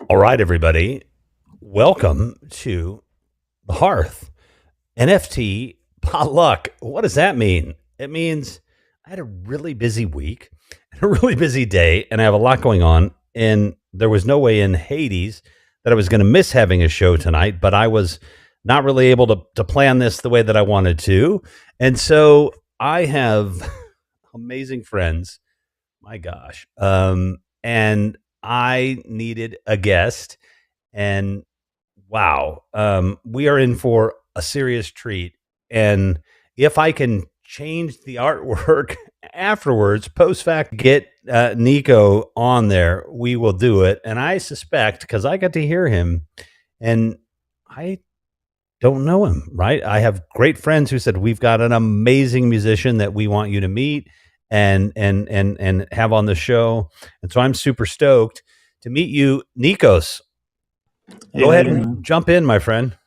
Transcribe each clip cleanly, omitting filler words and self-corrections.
All right, everybody. Welcome to the Hearth. NFT Pot Luck. What does that mean? It means I had a really busy week and a really busy day, and I have a lot going on. And there was no way in Hades that I was going to miss having a show tonight, but I was not really able to plan this the way that I wanted to. And so I have amazing friends. My gosh. And I needed a guest and wow, we are in for a serious treat. And if I can change the artwork afterwards, post fact, get Nico on there, we will do it. And I suspect because I got to hear him, and I don't know him, right? I have great friends who said we've got an amazing musician that we want you to meet and have on the show. And so I'm super stoked to meet you, Nikos. Hey, Go how you ahead doing, and man? jump in, my friend.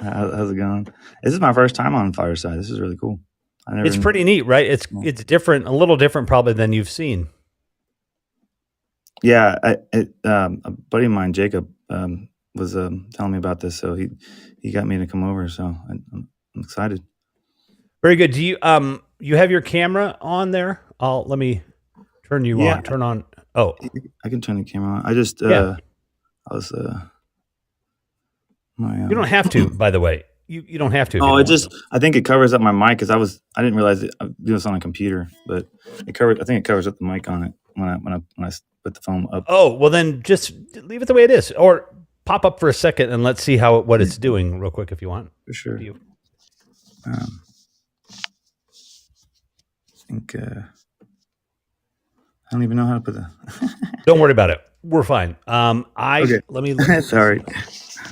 How's it going? This is my first time on Fireside. This is really cool. I It's never. pretty neat, right? It's Well, it's different, a little different probably than you've seen. yeah, a buddy of mine, Jacob, was telling me about this, so he got me to come over. So I'm excited. Very good. Do you have your camera on there? I'll let me turn you Yeah, on. Turn on. Oh, I can turn the camera on. I just yeah. I was my You don't have to, by the way. You don't have to if you oh, don't it want just to. I think it covers up my mic because I didn't realize it. I do this on a computer, but it covered. I think it covers up the mic on it when I put the phone up. Oh, well then just leave it the way it is, or pop up for a second and let's see what Yeah, it's doing real quick if you want. for Up to sure. you. Um, I think. I don't even know how to put the. Don't worry about it. We're fine. I Okay. let me just Sorry. see.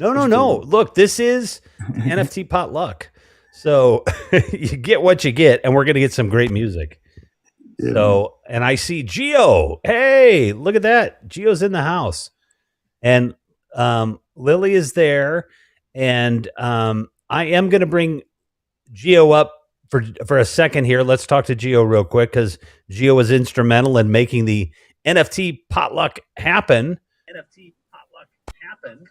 No, no, Just no. Look, this is the NFT Pot Luck. So you get what you get, and we're going to get some great music. Yeah, man. So, and I see Geo. Hey, look at that. Geo's in the house. And Lily is there. And I am going to bring Geo up for a second here. Let's talk to Geo real quick because Geo was instrumental in making the NFT potluck happen. NFT potluck happen.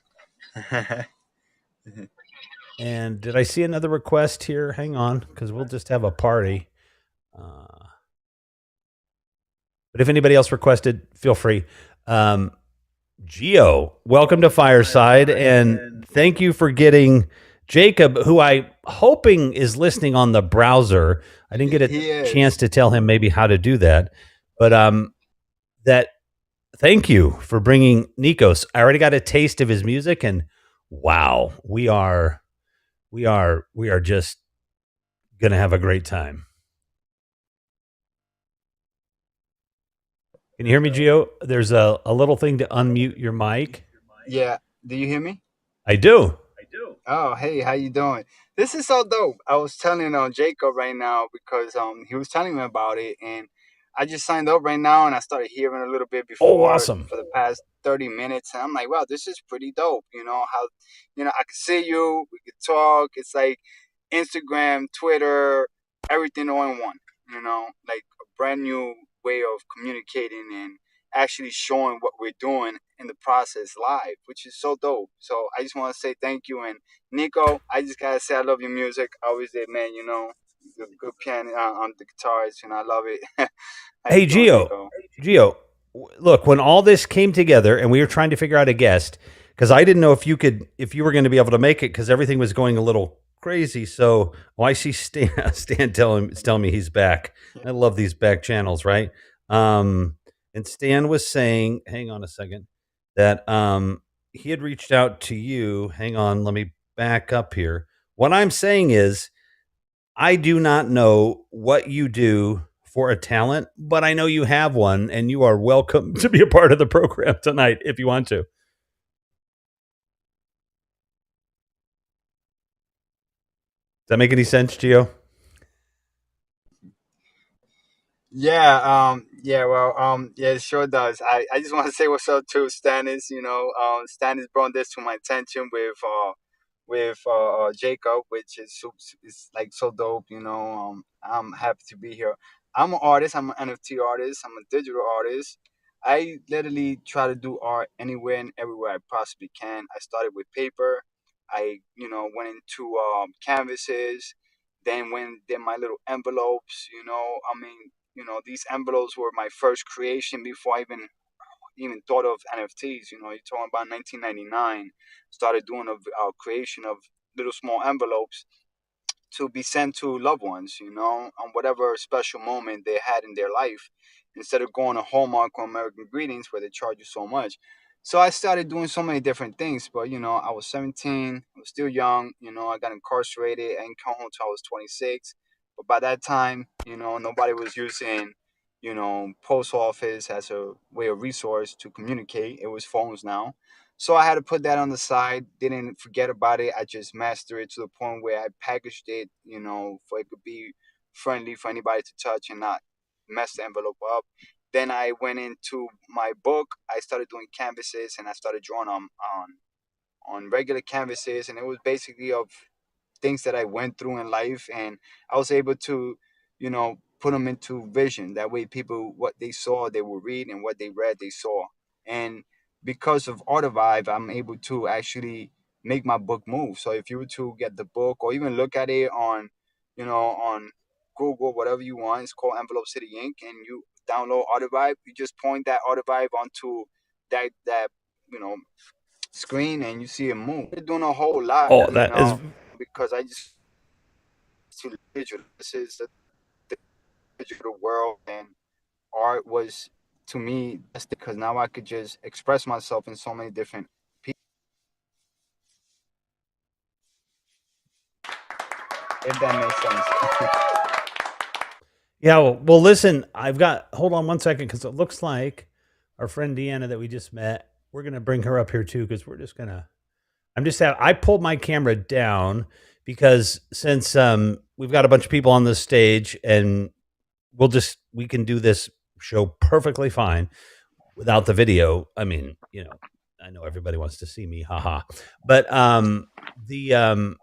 And did I see another request here? Hang on, because we'll just have a party. Uh, but if anybody else requested, feel free. Um, Geo, welcome to Fireside, and thank you for getting Jacob, who I hoping is listening on the browser. I didn't get a He chance is. to tell him maybe how to do that, but that thank you for bringing Nikos. I already got a taste of his music, and wow, we are just gonna have a great time. Can you hear me, Geo? There's a little thing to unmute your mic. Yeah. Do you hear me? I do. Oh, hey, how you doing? This is so dope. I was telling Jacob right now because he was telling me about it, and I just signed up right now and I started hearing a little bit Oh, before awesome. for the past 30 minutes, and I'm like, wow, this is pretty dope. You know how, I can see you, we could talk. It's like Instagram, Twitter, everything all in one. Like a brand new way of communicating and actually showing what we're doing in the process live, which is so dope. So I just want to say thank you. And Nico, I just gotta say I love your music. I always did, man. Good piano on the guitars, and I love it. How you Hey, doing, Geo. Nico? Geo, look, when all this came together and we were trying to figure out a guest, because I didn't know if you were going to be able to make it because everything was going a little crazy. So, I see Stan, Stan telling me he's back. I love these back channels, right? And Stan was saying, hang on a second, that he had reached out to you. Hang on, let me back up here. What I'm saying is, I do not know what you do for a talent, but I know you have one, and you are welcome to be a part of the program tonight if you want to. Does that make any sense, Gio? Yeah, yeah, it sure does. I just want to say what's up to Stannis. Stannis brought this to my attention with Jacob, which is like so dope. I'm happy to be here. I'm an artist. I'm an NFT artist. I'm a digital artist. I literally try to do art anywhere and everywhere I possibly can. I started with paper. I, went into canvases, then did my little envelopes. I mean, these envelopes were my first creation before I even thought of NFTs. You're talking about 1999. Started doing a creation of little small envelopes to be sent to loved ones, on whatever special moment they had in their life, instead of going to Hallmark or American Greetings where they charge you so much. So I started doing so many different things, but I was 17, I was still young, I got incarcerated. I didn't come home till I was 26. But by that time, nobody was using, post office as a way of resource to communicate. It was phones now. So I had to put that on the side. Didn't forget about it. I just mastered it to the point where I packaged it, for it could be friendly for anybody to touch and not mess the envelope up. Then I went into my book. I started doing canvases and I started drawing on regular canvases, and it was basically of things that I went through in life, and I was able to, put them into vision. That way, people, what they saw, they will read, and what they read, they saw. And because of Artivive, I'm able to actually make my book move. So if you were to get the book or even look at it on, on Google, whatever you want, it's called Envelope City Ink, and you download Artivive, you just point that Artivive onto that you know screen and you see it move. They're doing a whole lot, Oh, that is because I just see digital. This is the digital world, and art was to me that's because now I could just express myself in so many different people. If that makes sense. yeah. Well, listen, hold on one second because it looks like our friend Deanna that we just met. We're gonna bring her up here too because I pulled my camera down because since we've got a bunch of people on this stage and we can do this show perfectly fine without the video. I mean, I know everybody wants to see me, haha. But the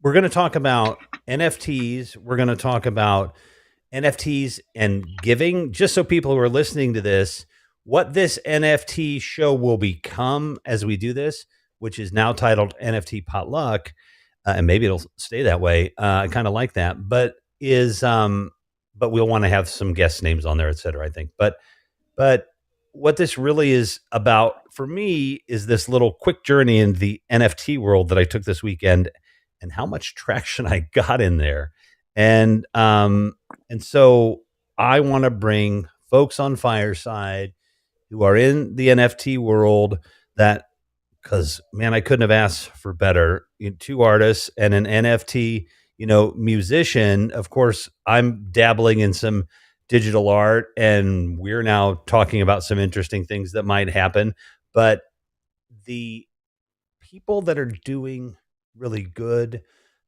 we're going to talk about NFTs. We're going to talk about NFTs and giving, just so people who are listening to this, what this NFT show will become as we do this, which is now titled NFT Pot Luck, and maybe it'll stay that way. I kind of like that, but we'll want to have some guest names on there, et cetera, I think. But what this really is about for me is this little quick journey in the NFT world that I took this weekend and how much traction I got in there. And so I want to bring folks on Fireside who are in the NFT world that, because man, I couldn't have asked for better. Two artists and an NFT, musician. Of course, I'm dabbling in some digital art, and we're now talking about some interesting things that might happen. But the people that are doing really good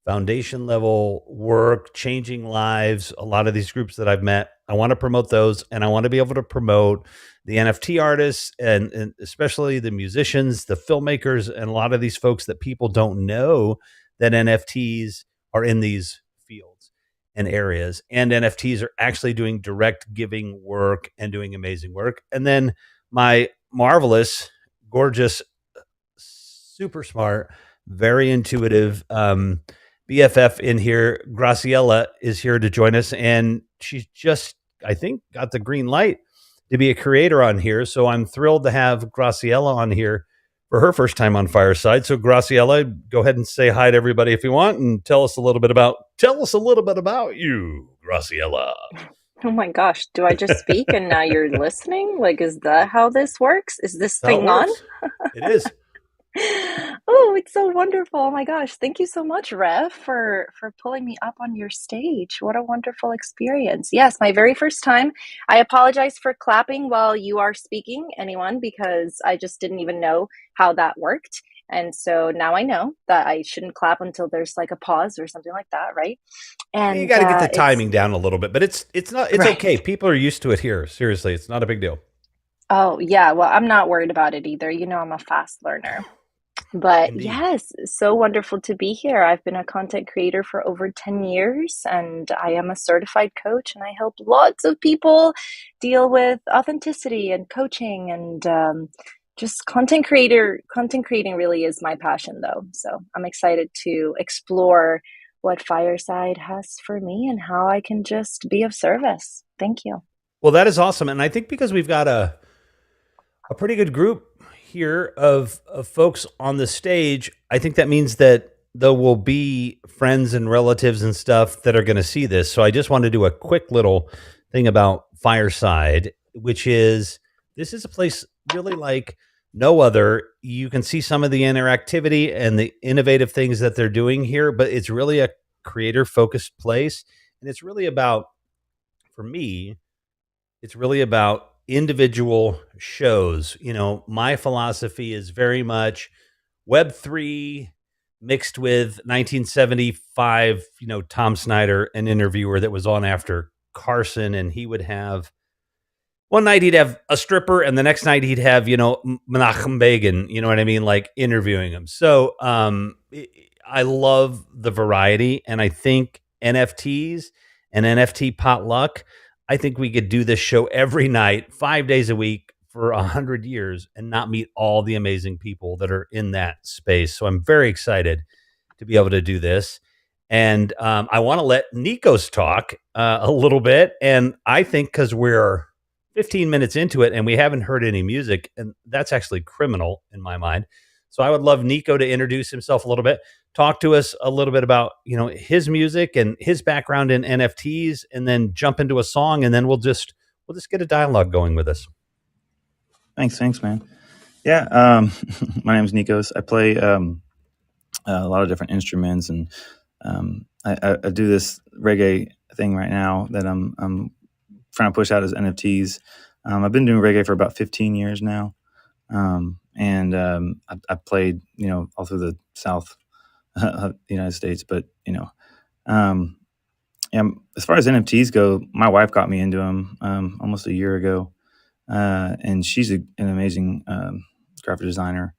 foundation level work, changing lives, a lot of these groups that I've met, I want to promote those, and I want to be able to promote the NFT artists and especially the musicians, the filmmakers, and a lot of these folks that people don't know that NFTs are in these fields and areas. And NFTs are actually doing direct giving work and doing amazing work. And then my marvelous, gorgeous, super smart, very intuitive BFF in here, Graciela, is here to join us. And she's just, I think, got the green light to be a creator on here. So I'm thrilled to have Graciela on here for her first time on Fireside. So Graciela, go ahead and say hi to everybody if you want, and tell us a little bit about you, Graciela. Oh my gosh, do I just speak and now you're listening? Like, is that how this works? Is this How it thing on? works. It is. Oh, it's so wonderful. Oh my gosh. Thank you so much, Rev, for pulling me up on your stage. What a wonderful experience. Yes, my very first time. I apologize for clapping while you are speaking, anyone, because I just didn't even know how that worked. And so now I know that I shouldn't clap until there's like a pause or something like that, right? And you got to get the timing down a little bit, but it's right. okay. People are used to it here. Seriously, it's not a big deal. Oh, yeah. Well, I'm not worried about it either. I'm a fast learner. But Indeed. yes, so wonderful to be here. I've been a content creator for over 10 years and I am a certified coach and I help lots of people deal with authenticity and coaching and just content creating really is my passion though. So I'm excited to explore what Fireside has for me and how I can just be of service. Thank you. Well, that is awesome. And I think because we've got a pretty good group here of folks on the stage, I think that means that there will be friends and relatives and stuff that are going to see this. So I just want to do a quick little thing about Fireside, which is this is a place really like no other. You can see some of the interactivity and the innovative things that they're doing here, but it's really a creator focused place. And it's really about, for me, it's really about individual shows. You know, my philosophy is very much Web3 mixed with 1975, you know, Tom Snyder, an interviewer that was on after Carson, and he would have one night he'd have a stripper, and the next night he'd have, you know, Menachem Begin, you know what I mean, like interviewing him. So I love the variety, and I think NFTs and NFT Pot Luck, I think we could do this show every night, 5 days a week for 100 years, and not meet all the amazing people that are in that space. So I'm very excited to be able to do this. And I want to let Nikos talk a little bit. And I think because we're 15 minutes into it and we haven't heard any music, and that's actually criminal in my mind. So I would love Nico to introduce himself a little bit, talk to us a little bit about, you know, his music and his background in NFTs, and then jump into a song, and then we'll just get a dialogue going with us. Thanks, man. Yeah, my name's Nikos. I play a lot of different instruments, and I do this reggae thing right now that I'm trying to push out as NFTs. I've been doing reggae for about 15 years now, and I played, you know, all through the South of the United States. But you know, and as far as NFTs go, my wife got me into them almost a year ago, and she's an amazing graphic designer.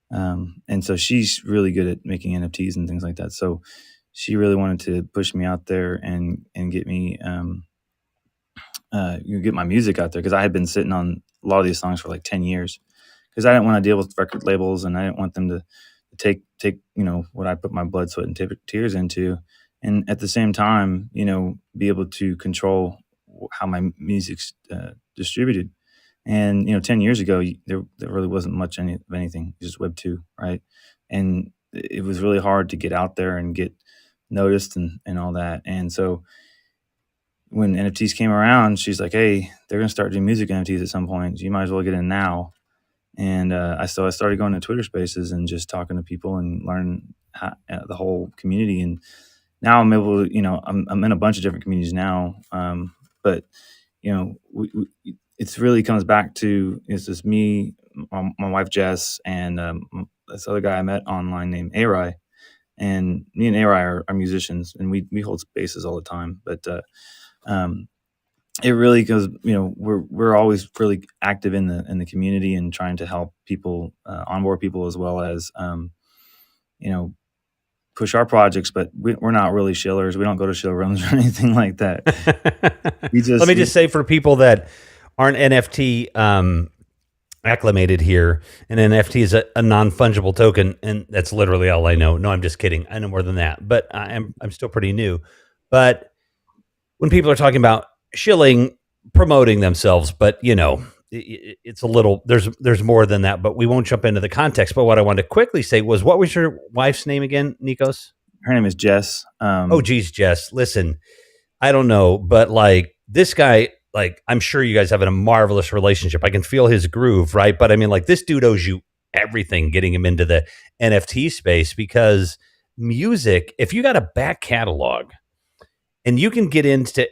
And so she's really good at making NFTs and things like that. So she really wanted to push me out there and get me get my music out there, because I had been sitting on a lot of these songs for like 10 years because I didn't want to deal with record labels, and I didn't want them to take you know what I put my blood, sweat, and tears into, and at the same time, you know, be able to control how my music's distributed. And you know, 10 years ago, there really wasn't much of anything, just Web 2, right? And it was really hard to get out there and get noticed and all that. And so when NFTs came around, she's like, "Hey, they're gonna start doing music NFTs at some point. You might as well get in now." And I started going to Twitter Spaces and just talking to people and learn the whole community. And now I'm able to, you know, I'm in a bunch of different communities now, but you know, it's really comes back to, it's just me, my wife Jess, and this other guy I met online named Arai. And me and Arai are musicians, and we hold spaces all the time. But it really goes, you know, we're always really active in the community and trying to help people, onboard people, as well as you know, push our projects. But we're not really shillers. We don't go to showrooms or anything like that. Let me just say, for people that aren't NFT acclimated here, an NFT is a non-fungible token, and that's literally all I know. No, I'm just kidding. I know more than that, but I'm still pretty new. But when people are talking about shilling, promoting themselves, but you know, it's a little, there's more than that, but we won't jump into the context. But what I wanted to quickly say was, what was your wife's name again, Nikos? Her name is Jess. Oh geez, Jess, listen, I don't know, but like this guy, like I'm sure you guys have a marvelous relationship. I can feel his groove, right? But I mean, like, this dude owes you everything, getting him into the NFT space, because music, if you got a back catalog, and you can get into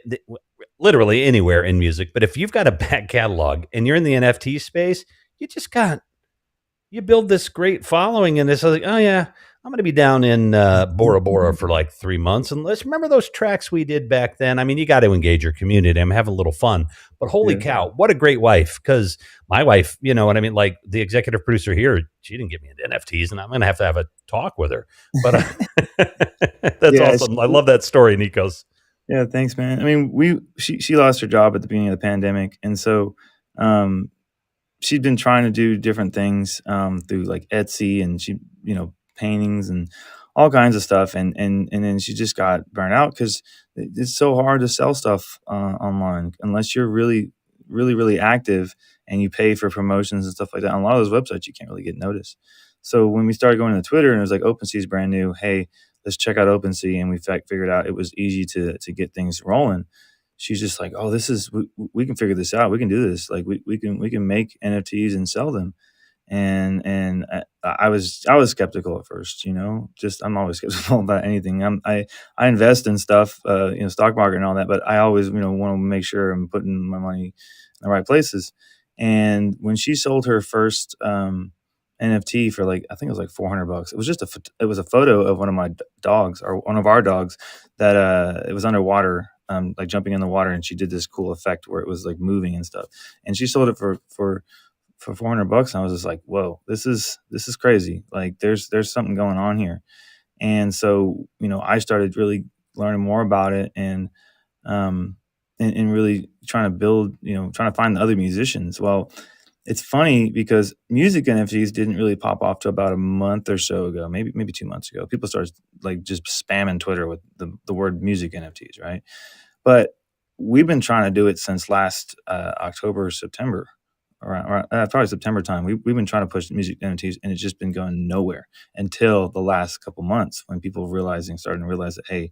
literally anywhere in music, but if you've got a back catalog and you're in the NFT space, you build this great following, and it's like, oh yeah, I'm going to be down in Bora Bora for like 3 months. And let's remember those tracks we did back then. I mean, you got to engage your community. I'm having a little fun. But holy Yeah. cow, what a great wife. Because my wife, you know what I mean? Like the executive producer here, she didn't get me into NFTs, and I'm going to have a talk with her. But that's Yeah, awesome. I love that story, Nikos. yeah, thanks, man. I mean, she lost her job at the beginning of the pandemic, and so she'd been trying to do different things through like Etsy, and she, paintings and all kinds of stuff, and then she just got burnt out because it's so hard to sell stuff online unless you're really, really, really active and you pay for promotions and stuff like that. On a lot of those websites, you can't really get noticed. So when we started going to Twitter and it was like OpenSea is brand new, hey, let's check out OpenSea, and we figured out it was easy to get things rolling. She's just like, oh, we can figure this out. We can do this. Like we can make NFTs and sell them. And I was skeptical at first, just I'm always skeptical about anything. I invest in stuff, stock market and all that, but I always, want to make sure I'm putting my money in the right places. And when she sold her first NFT for like, I think it was like $400, it was just it was a photo of one of my dogs, or one of our dogs, that it was underwater, like jumping in the water, and she did this cool effect where it was like moving and stuff, and she sold it for $400. And I was just like, whoa, this is crazy. Like there's something going on here. And so, I started really learning more about it, and really trying to build, trying to find the other musicians. Well, it's funny because music NFTs didn't really pop off to about a month or so ago, maybe 2 months ago. People started like just spamming Twitter with the word music NFTs, right? But we've been trying to do it since last October or September, around probably September time. We've been trying to push music NFTs, and it's just been going nowhere until the last couple months, when people starting to realize that, hey,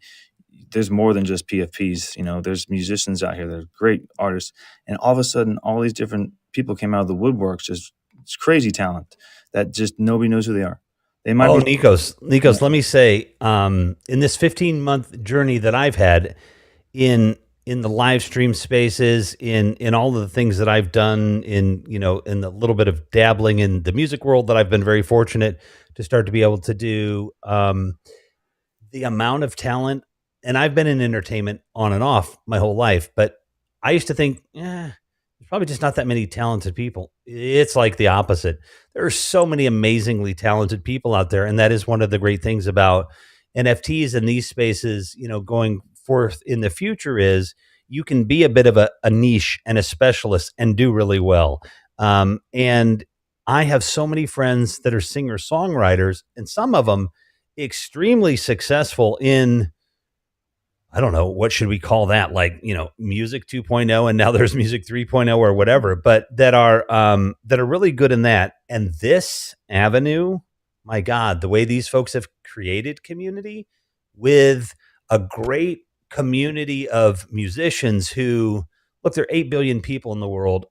there's more than just PFPs. There's musicians out here that are great artists, and all of a sudden, all these different people came out of the woodworks, just it's crazy talent that just nobody knows who they are. They might be. Nikos, let me say, in this 15-month journey that I've had in the live stream spaces, in all of the things that I've done, in the little bit of dabbling in the music world that I've been very fortunate to start to be able to do, the amount of talent. And I've been in entertainment on and off my whole life, but I used to think, there's probably just not that many talented people. It's like the opposite. There are so many amazingly talented people out there. And that is one of the great things about NFTs and these spaces, going forth in the future, is you can be a bit of a niche and a specialist and do really well. And I have so many friends that are singer-songwriters, and some of them extremely successful in, I don't know, what should we call that? Like, music 2.0, and now there's music 3.0 or whatever, but that are really good in that. And this avenue, my God, the way these folks have created community with a great community of musicians who, look, there are 8 billion people in the world.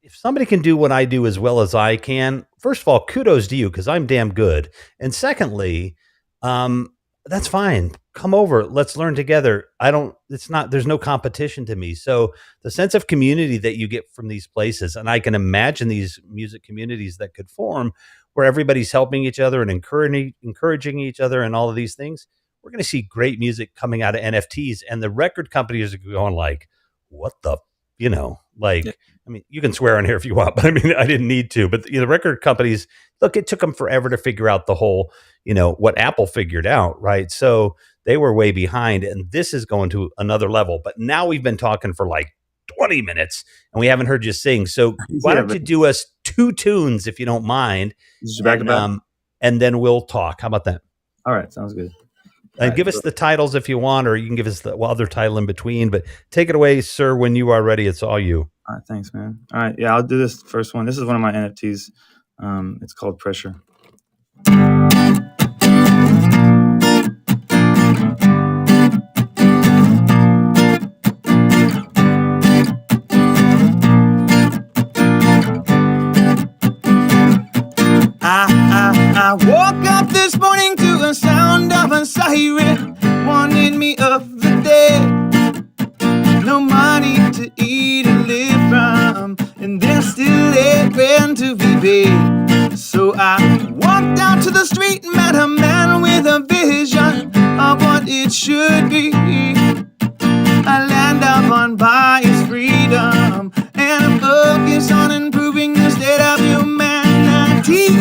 If somebody can do what I do as well as I can, first of all, kudos to you, because I'm damn good. And secondly, that's fine. Come over. Let's learn together. There's no competition to me. So the sense of community that you get from these places, and I can imagine these music communities that could form where everybody's helping each other and encouraging each other and all of these things, we're going to see great music coming out of NFTs. And the record companies are going like, what the, yeah. I mean, you can swear on here if you want, but I mean, I didn't need to. But the record companies, look, it took them forever to figure out the whole, what Apple figured out, right? So they were way behind, and this is going to another level. But now we've been talking for like 20 minutes, and we haven't heard you sing. So why don't you do us 2 tunes, if you don't mind, and then we'll talk. How about that? All right, sounds good. And give us the titles if you want, or you can give us the other title in between. But take it away, sir, when you are ready. It's all you. All right, thanks, man. All right, yeah, I'll do this first one. This is one of my NFTs. It's called Pressure. I woke up this morning to the sound of a siren warning me of the day. No money to eat and live from, and there's still a rent to be paid. So I walked out to to the street, met a man with a vision of what it should be. A land upon by its freedom, and a focus on improving the state of humanity.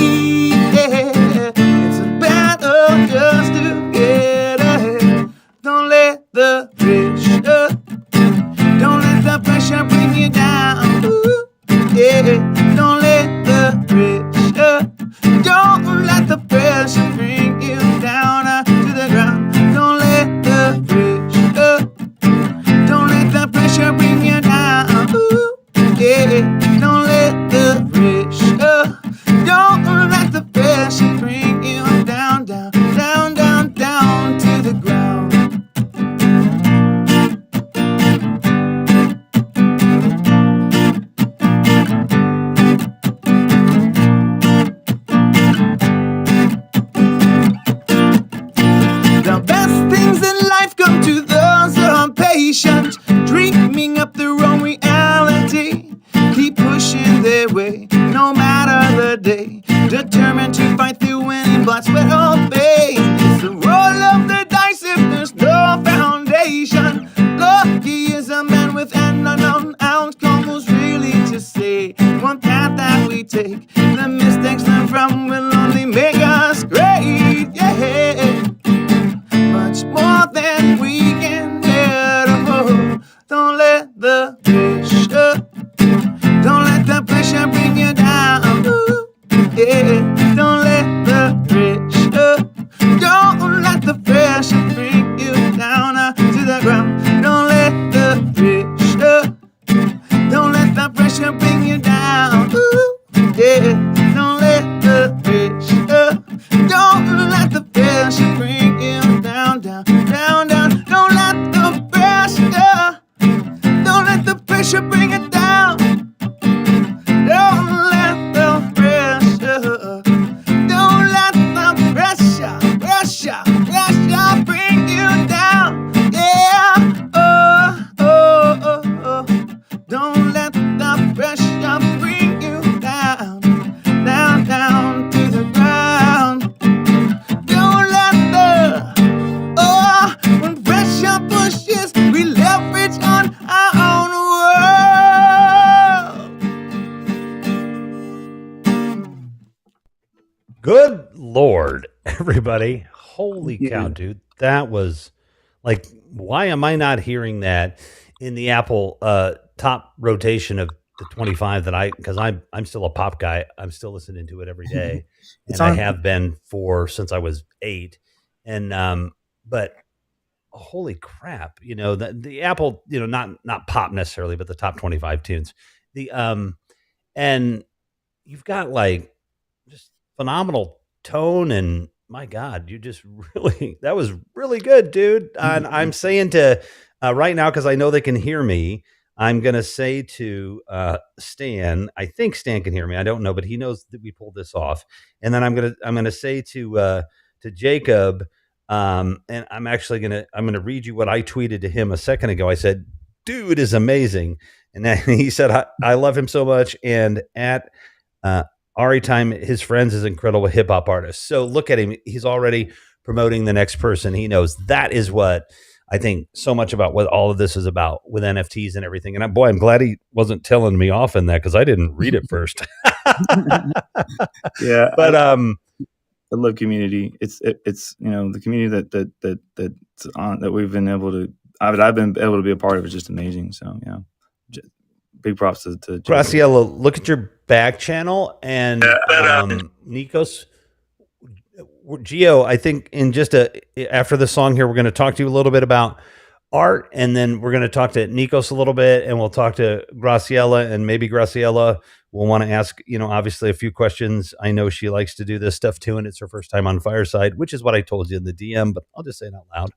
Yeah, it's a battle just to get ahead. Don't let the pressure, don't let the pressure bring you down. Ooh, yeah, don't let the pressure, don't let the pressure bring you down to the ground. Don't let the pressure, don't let the pressure bring you down. Ooh, yeah, don't let the pressure, don't let the pressure bring you down, down, down, down, down to the ground. The best things in life come to those who are patient, dreaming up their own reality. Keep pushing their way, no matter the day. Determined to fight through any blood, sweat, or pain. It's the roll of the dice if there's no foundation. Lucky is a man with an unknown outcome who's really to say. One path that we take, the mistakes learned from will only make us great. Yeah, much more than we can bear. Don't let the pressure, don't let the pressure bring you down. Ooh, yeah, don't let the pressure, don't let the pressure bring you down to the ground. Don't let the pressure, don't let the pressure bring you down. Ooh, yeah, don't let the pressure, don't let the pressure bring you down, down, down, down. Don't let the pressure, don't let the pressure bring it down. Don't let the pressure, don't let the pressure, pressure, pressure bring you down. Yeah, oh, oh, oh, oh. Don't let the pressure bring you down, down, down to the ground. Don't let the, oh, when pressure pushes, we leverage on our own world. Good Lord, everybody. Holy cow, dude. That was like, why am I not hearing that in the Apple top rotation of the 25 that because I'm still a pop guy. I'm still listening to it every day. And I have been since I was 8. And, but holy crap, the Apple, not pop necessarily, but the top 25 tunes, and you've got like just phenomenal tone, and my God, you just that was really good, dude. And I'm saying to right now, because I know they can hear me, I'm gonna say to Stan. I think Stan can hear me. I don't know, but he knows that we pulled this off. And then I'm gonna say to Jacob, and I'm gonna read you what I tweeted to him a second ago. I said, "Dude is amazing," and then he said, "I love him so much." And at Ari Time, his friends is incredible hip hop artist. So look at him; he's already promoting the next person. He knows that is what I think so much about what all of this is about with NFTs and everything. And I'm glad he wasn't telling me off in that, because I didn't read it first. Yeah, but I love community. It's the community that's on, that we've been able to. I've been able to be a part of. Is just amazing. So yeah, big props to Graciela. Look at your back channel, and Nikos. Gio, I think after the song here, we're going to talk to you a little bit about art, and then we're going to talk to Nikos a little bit, and we'll talk to Graciela, and maybe Graciela will want to ask, obviously a few questions. I know she likes to do this stuff too, and it's her first time on Fireside, which is what I told you in the DM, but I'll just say it out loud.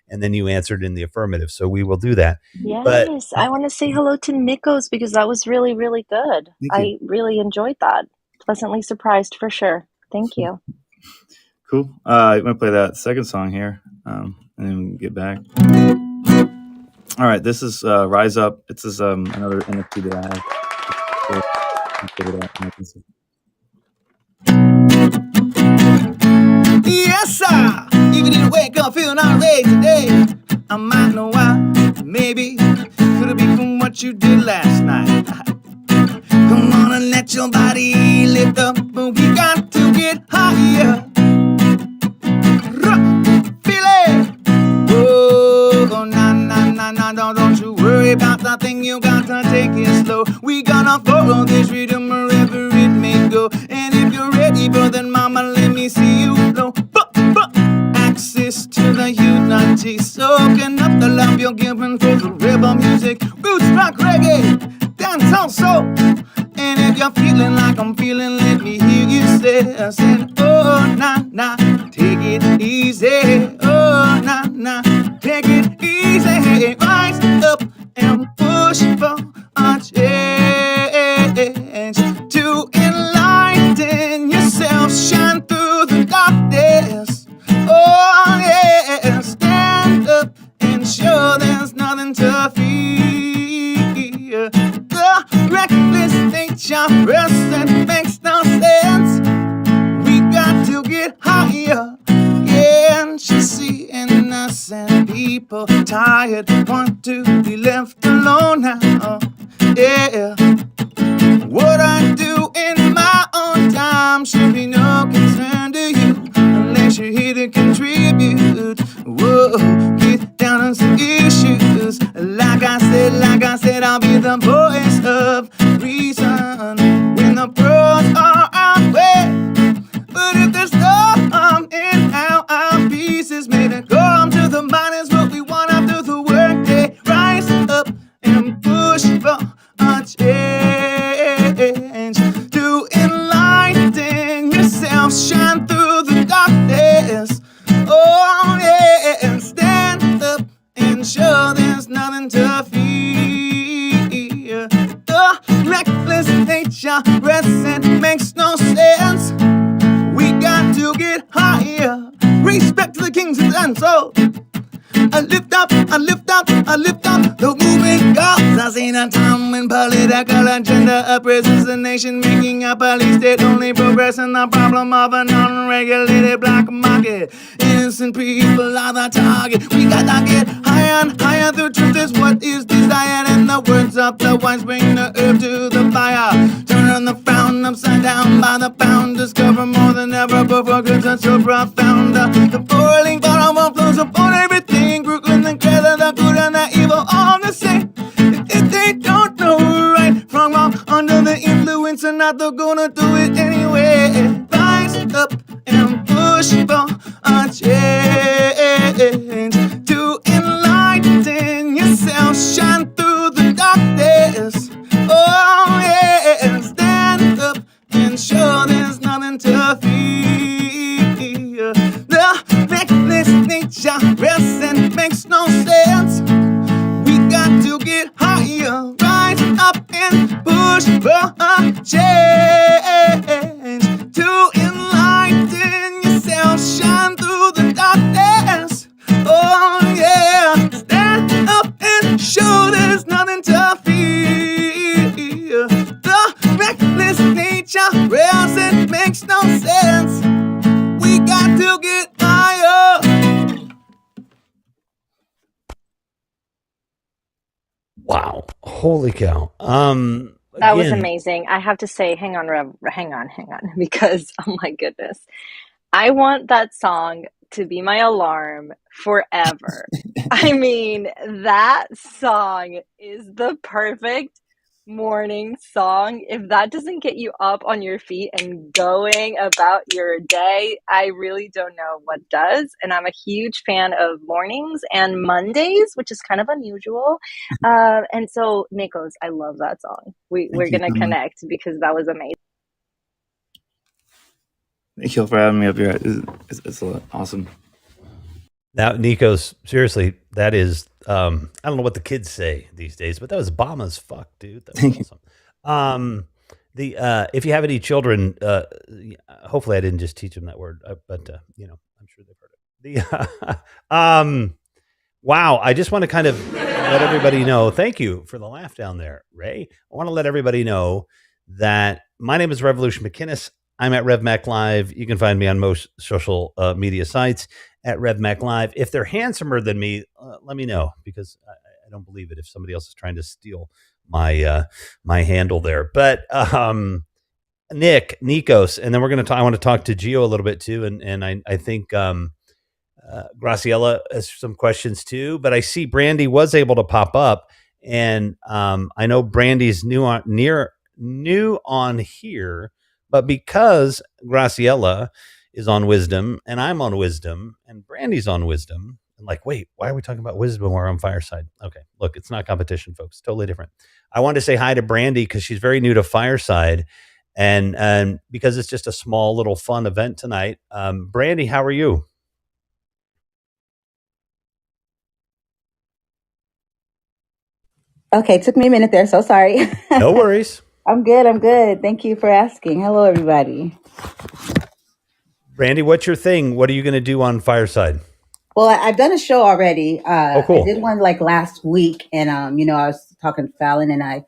And then you answered in the affirmative, so we will do that. Yes, but I want to say hello to Nikos, because that was really, really good. I really enjoyed that. Pleasantly surprised for sure. Thank you. Cool. I'm going to play that second song here, and then we can get back. All right, this is Rise Up. It's another NFT that I have. So, Yes, sir. If you didn't wake up feeling irate today, I might know why. Maybe could it be from what you did last night? Come on and let your body lift up, but we got to get higher. Feel it. Oh, nah, don't you worry about that thing. You got to take it slow. We gonna follow this rhythm wherever it may go. And if you're ready, bro, then mama, let me see you flow. Access to the unity, soaking up the love you're giving for the rebel music, roots rock, reggae, dancehall, soul. And if you're feeling like I'm feeling, let me hear you say, I said, oh, nah, take it easy. Oh, nah, take it easy. Rise up and push for a change. To enlighten yourself, shine through the darkness. Oh, yeah, stand up and show there's nothing to fear. The reckless nature resting makes no sense. We got to get higher. Can't you see innocent people tired, want to be left alone now? Yeah. What I do in my own time should be no concern to you, unless you're here to contribute. Whoa, get down on some issues. Like I said, I'll be the voice of reason when the pros are our way. But if there's no harm in how our peace is made to come to the mind is what we want after the workday. Rise up and push for a change. To enlighten yourself, shine through the darkness. Oh yeah, and stand up and show there's nothing to fear. The reckless nature resting makes no sense. We got to get higher. Respect to the kings and dancehall. I lift up the movement gods. I seen a time when political agenda oppresses the nation, making a police state only progressing the problem of an unregulated black market. Innocent people are the target. We gotta get higher and higher. The truth is what is desired, and the words of the wise bring the herb to the fire. Turn the frown upside down by the pound. Discover more than ever before, cause it's so profound. The boiling bottom of flows upon everything. Brooklyn together, the good and the evil all the same. If they don't know right from wrong under the influence, and not they're gonna do it anyway. Rise up and push for a change. To enlighten yourself, shine through the darkness. Oh yeah, stand up and show there's nothing to fear. The reckless nature resting makes no sense. We got to get higher, rise up and push for a change. To enlighten yourself, shine through the darkness. Oh yeah, stand up and show there's nothing to fear. The reckless nature resting makes no sense. We got to get higher. Wow. Holy cow. That was Again, amazing. I have to say, hang on, Rev, hang on, because oh my goodness, I want that song to be my alarm forever. I mean, that song is the perfect morning song. If that doesn't get you up on your feet and going about your day, I really don't know what does. And I'm a huge fan of mornings and Mondays, which is kind of unusual. And so, Nikos, I love that song. We're Thank you going so to much. connect because that was amazing. Thank you for having me up here. It's awesome. now, Nikos, seriously, that is, I don't know what the kids say these days, but that was bomb as fuck, dude. That was awesome. If you have any children, hopefully I didn't just teach them that word, but I'm sure they've heard it. Wow. I just want to kind of let everybody know. Thank you for the laugh down there, Ray. I want to let everybody know that my name is Revolution McInnes. I'm at RevMac Live. You can find me on most social media sites at RevMac Live. If they're handsomer than me, let me know, because I don't believe it if somebody else is trying to steal my my handle there. But Nikos, and then we're going to talk. I want to talk to Gio a little bit too, and I think Graciela has some questions too. But I see Brandy was able to pop up, and I know Brandy's new on here, but because Graciela is on wisdom, and I'm on wisdom, and Brandy's on wisdom. I'm like, wait, why are we talking about wisdom when we're on Fireside? Okay, look, it's not competition, folks. Totally different. I wanted to say hi to Brandy because she's very new to Fireside, and because it's just a small little fun event tonight. Brandy, how are you? Okay, it took me a minute there, so sorry. No worries. I'm good. I'm good. Thank you for asking. Hello, everybody. Brandy, what's your thing? What are you going to do on Fireside? Well, I've done a show already. Oh, cool. I did one like last week, and I was talking to Fallon, and I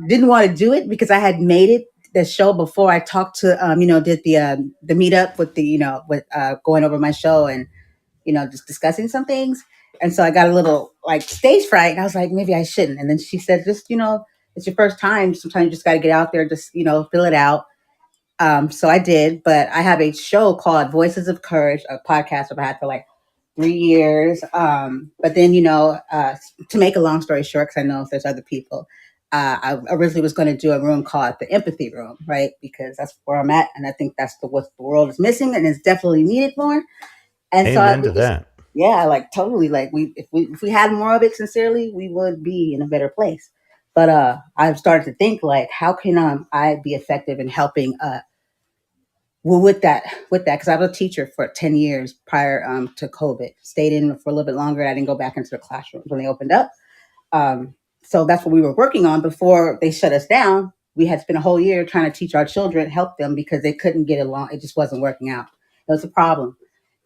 didn't want to do it because I had made it the show before I talked to did the meetup with with going over my show and just discussing some things. And so I got a little like stage fright, and I was like, maybe I shouldn't. And then she said, just it's your first time. Sometimes you just got to get out there, just fill it out. So I did, but I have a show called Voices of Courage, a podcast that I had for like 3 years. But then, to make a long story short, because I know if there's other people, I originally was going to do a room called the Empathy Room, right? Because that's where I'm at. And I think that's what the world is missing, and it's definitely needed more. And amen to that. Yeah, like totally. Like if we had more of it, sincerely, we would be in a better place. But I've started to think like, how can I be effective in helping well, with that, because I was a teacher for 10 years prior to COVID. Stayed in for a little bit longer. I didn't go back into the classroom when they opened up. So that's what we were working on before they shut us down. We had spent a whole year trying to teach our children, help them, because they couldn't get along. It just wasn't working out. It was a problem.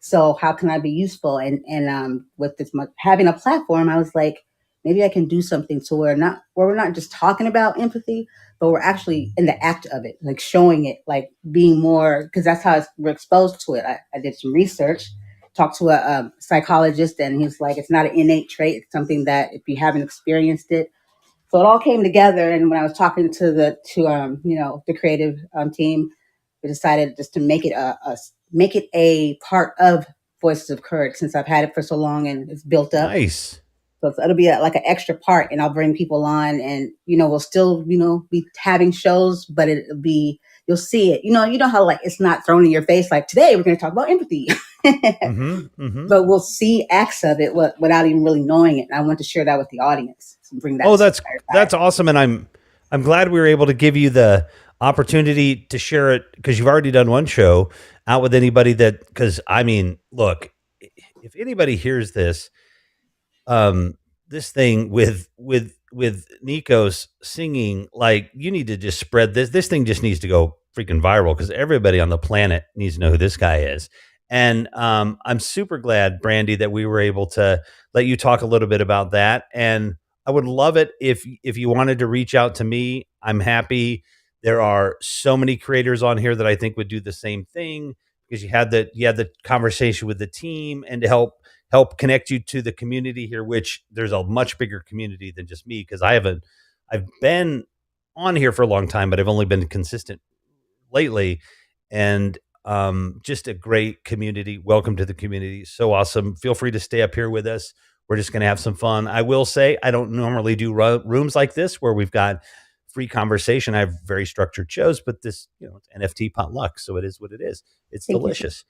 So how can I be useful? And with this having a platform, I was like, maybe I can do something to where we're not just talking about empathy, but we're actually in the act of it, like showing it, like being more, because that's how we're exposed to it. I did some research, talked to a psychologist, and he was like, it's not an innate trait. It's something that if you haven't experienced it. So it all came together. And when I was talking to the creative team, we decided just to make it a part of Voices of Courage, since I've had it for so long and it's built up. Nice. So it'll be like an extra part, and I'll bring people on, and we'll still be having shows, but it'll be, you'll see it. You know how like it's not thrown in your face like, today we're going to talk about empathy. But we'll see acts of it without even really knowing it. And I want to share that with the audience. So bring that. Oh, that's awesome, and I'm glad we were able to give you the opportunity to share it, because you've already done one show out with anybody that, because I mean, look, if anybody hears this, this thing with Nikos singing, like, you need to just spread this thing just needs to go freaking viral, because everybody on the planet needs to know who this guy is. And I'm super glad, Brandy, that we were able to let you talk a little bit about that. And I would love it if you wanted to reach out to me. I'm happy. There are so many creators on here that I think would do the same thing, because you had the conversation with the team, and to help connect you to the community here, which there's a much bigger community than just me, because I've been on here for a long time, but I've only been consistent lately. And just a great community. Welcome to the community. So awesome. Feel free to stay up here with us. We're just going to have some fun. I will say, I don't normally do rooms like this where we've got free conversation. I have very structured shows, but this, it's NFT Pot Luck. So it is what it is. It's delicious.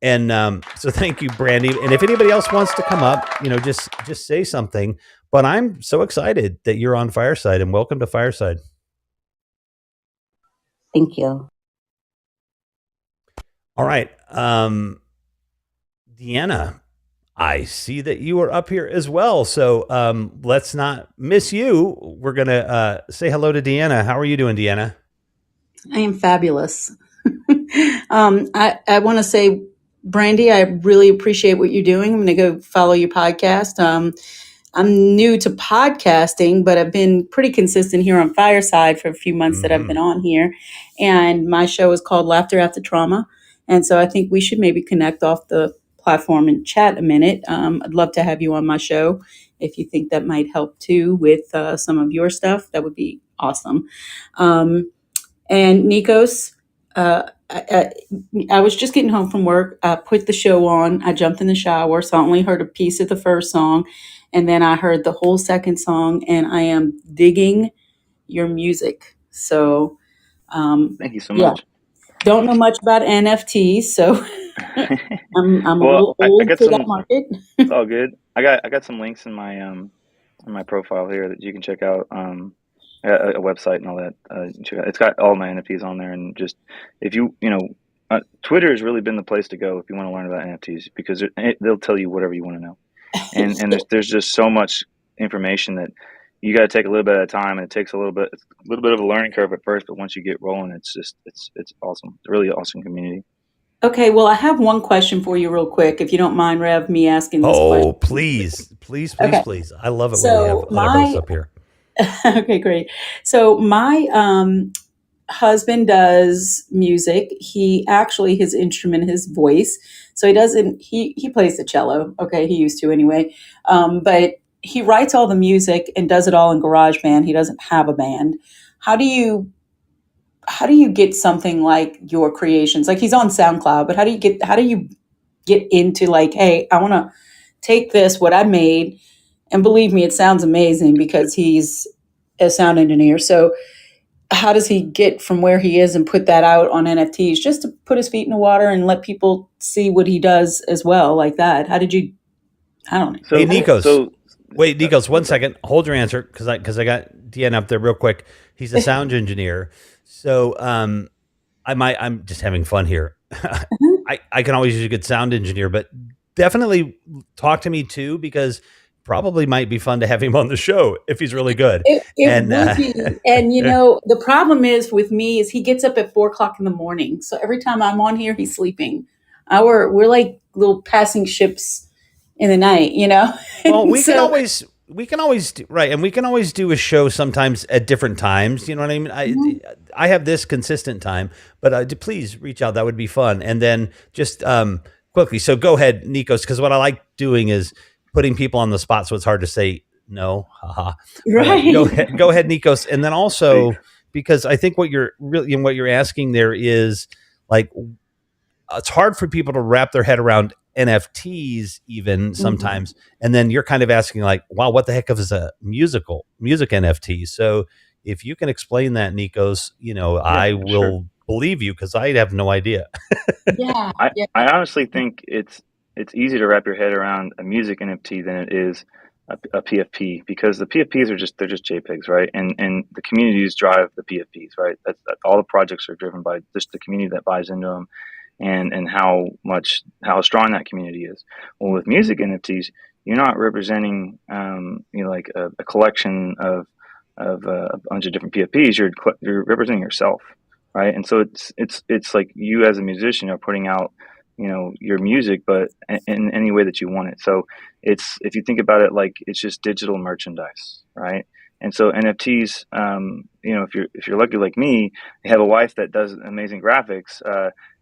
And so thank you, Brandy. And if anybody else wants to come up, just say something. But I'm so excited that you're on Fireside, and welcome to Fireside. Thank you. All right. Deanna, I see that you are up here as well. So let's not miss you. We're going to say hello to Deanna. How are you doing, Deanna? I am fabulous. I want to say, Brandy, I really appreciate what you're doing. I'm going to go follow your podcast. I'm new to podcasting, but I've been pretty consistent here on Fireside for a few months that I've been on here. And my show is called Laughter After Trauma. And so I think we should maybe connect off the platform and chat a minute. I'd love to have you on my show. If you think that might help too with some of your stuff, that would be awesome. And Nikos, I was just getting home from work. I put the show on. I jumped in the shower, so I only heard a piece of the first song, and then I heard the whole second song. And I am digging your music. So, Thank you so yeah, much. don't know much about NFTs, so I'm a Well, little I old got for that some. market. It's all good. I got some links in my profile here that you can check out. I got a website and all that. Check out. It's got all my NFTs on there, and just if Twitter has really been the place to go if you want to learn about NFTs because they'll tell you whatever you want to know. And there's just so much information that you got to take a little bit at a time, and it takes it's a little bit of a learning curve at first, but once you get rolling, it's awesome. It's a really awesome community. Okay, well, I have one question for you, real quick, if you don't mind, Rev, me asking this question. Oh, please, please, please, Okay, please. I love it when we have so other hosts my up here. okay, great. So my husband does music. He actually, his instrument, his voice. So he doesn't. He plays the cello. Okay, he used to anyway. But he writes all the music and does it all in GarageBand. He doesn't have a band. How do you get something like your creations? Like, he's on SoundCloud, but how do you get into, like, hey, I want to take this, what I made, and believe me, it sounds amazing because he's a sound engineer. So how does he get from where he is and put that out on NFTs, just to put his feet in the water and let people see what he does as well, like that? How did you? I don't know. Hey, Nikos. Wait, Nikos, one what's up? second. Hold your answer because I got Deanna up there real quick. He's a sound engineer. So I'm just having fun here. I can always use a good sound engineer, but definitely talk to me too, because probably might be fun to have him on the show if he's really good. It And would be. And the problem is with me is he gets up at 4 o'clock in the morning. So every time I'm on here, he's sleeping. We're like little passing ships in the night, well, we can So always do, right, and we can always do a show sometimes at different times. You know what I mean? I have this consistent time, but please reach out. That would be fun. And then just quickly, so go ahead, Nikos, because what I like doing is putting people on the spot, so it's hard to say no. Haha. right. Go ahead, Nikos, and then also Thanks. because I think what you're asking there is like it's hard for people to wrap their head around NFTs even sometimes. And then you're kind of asking like, wow, what the heck is a music NFT? So if you can explain that, Nikos, Yeah, I sure. will believe you because I have no idea. Yeah. Yeah. I honestly think it's easier to wrap your head around a music NFT than it is a PFP because the PFPs they're just JPEGs, right? And the communities drive the PFPs, right? That all the projects are driven by just the community that buys into them, and how strong that community is. Well, with music NFTs, you're not representing like a collection of a bunch of different PFPs. You're representing yourself, right? And so it's like you as a musician are putting out your music, but in any way that you want it. So it's if you think about it like it's just digital merchandise, right? And so NFTs, if you're lucky like me, you have a wife that does amazing graphics.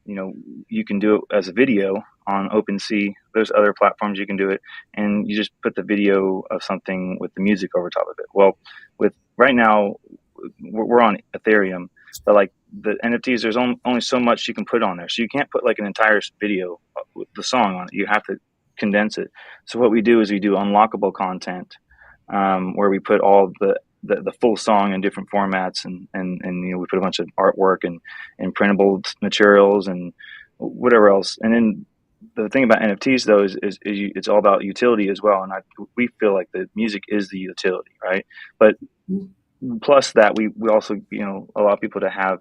You can do it as a video on OpenSea. There's other platforms you can do it, and you just put the video of something with the music over top of it. Well, with right now, we're on Ethereum, but like the NFTs, there's only so much you can put on there. So you can't put like an entire video with the song on it. You have to condense it. So what we do is we do unlockable content, where we put all the full song in different formats, and we put a bunch of artwork and printable materials and whatever else. And then the thing about NFTs though is it's all about utility as well. And we feel like the music is the utility, right? But plus that we also allow people to have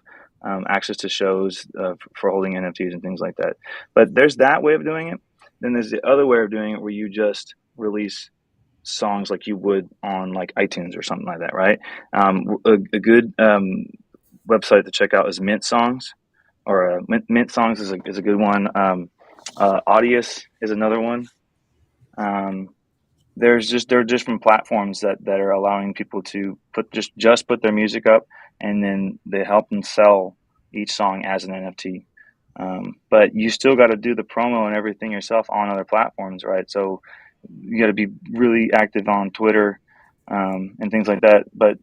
access to shows for holding NFTs and things like that. But there's that way of doing it. Then there's the other way of doing it where you just release songs like you would on like iTunes or something like that, right? A good website to check out is Mint Songs, or Mint Songs is a good one. Audius is another one. there are different platforms that are allowing people to put their music up, and then they help them sell each song as an NFT. But you still got to do the promo and everything yourself on other platforms, right? So you got to be really active on Twitter, and things like that. But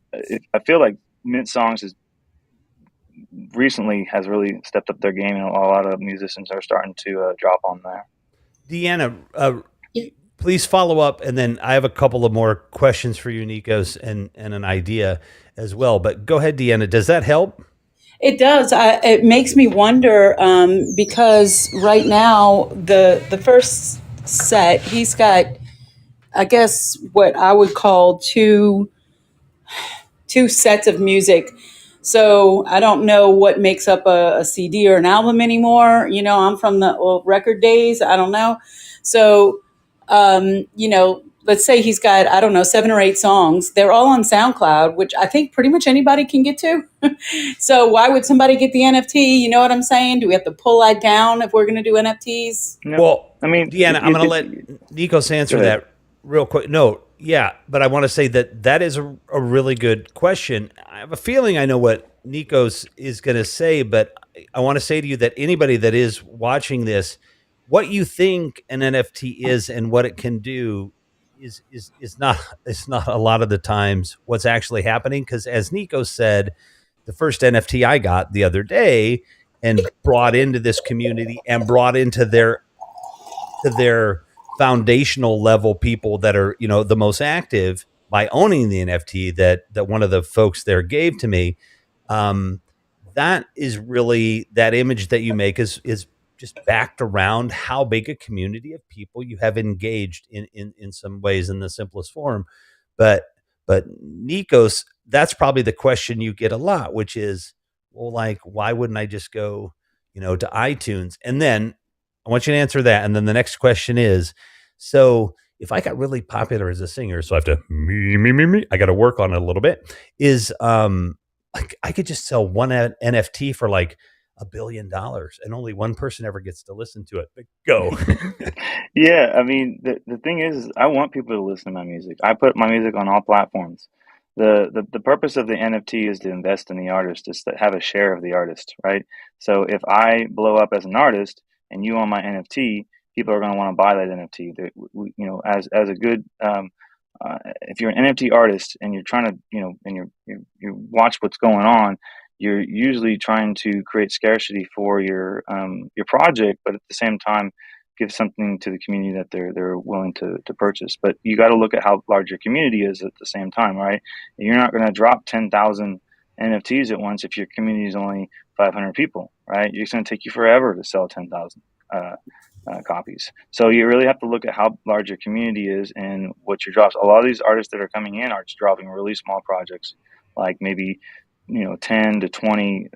I feel like Mint Songs is recently has really stepped up their game, and a lot of musicians are starting to drop on there. Deanna, please follow up, and then I have a couple of more questions for you, Nikos, and an idea as well. But go ahead, Deanna. Does that help? It does. It makes me wonder, because right now the first set, he's got, I guess, what I would call two sets of music. So I don't know what makes up a CD or an album anymore. I'm from the old record days. I don't know. So, let's say he's got, I don't know, 7 or 8 songs. They're all on SoundCloud, which I think pretty much anybody can get to. So why would somebody get the NFT? You know what I'm saying? Do we have to pull that down if we're going to do NFTs? No, Well, I mean, Deanna, I'm going to let Nikos answer that real quick. No, yeah, but I want to say that is a really good question. I have a feeling I know what Nikos is going to say, but I want to say to you that anybody that is watching this, what you think an NFT is and what it can do is not it's not a lot of the times what's actually happening. Because as Nikos said, the first NFT I got the other day and brought into this community and brought into their foundational level people that are, the most active by owning the NFT that one of the folks there gave to me. That is really, that image that you make is just backed around how big a community of people you have engaged in some ways in the simplest form. But Nikos, that's probably the question you get a lot, which is, well, like, why wouldn't I just go, to iTunes? And then I want you to answer that. And then the next question is, so if I got really popular as a singer, so I have to me, I got to work on it a little bit, is like I could just sell one NFT for like $1 billion and only one person ever gets to listen to it. But go. Yeah, I mean, the thing is, I want people to listen to my music. I put my music on all platforms. The purpose of the NFT is to invest in the artist, is to have a share of the artist, right? So if I blow up as an artist and you own my NFT, people are going to want to buy that NFT. As a good, if you're an NFT artist and you're trying to, and you watch what's going on, you're usually trying to create scarcity for your project, but at the same time give something to the community that they're willing to purchase. But you got to look at how large your community is at the same time, right? You're not going to drop 10,000 NFTs at once if your community is only 500 people, right? It's going to take you forever to sell 10,000 copies. So you really have to look at how large your community is and what your drops. A lot of these artists that are coming in are just dropping really small projects, like maybe 10 to 20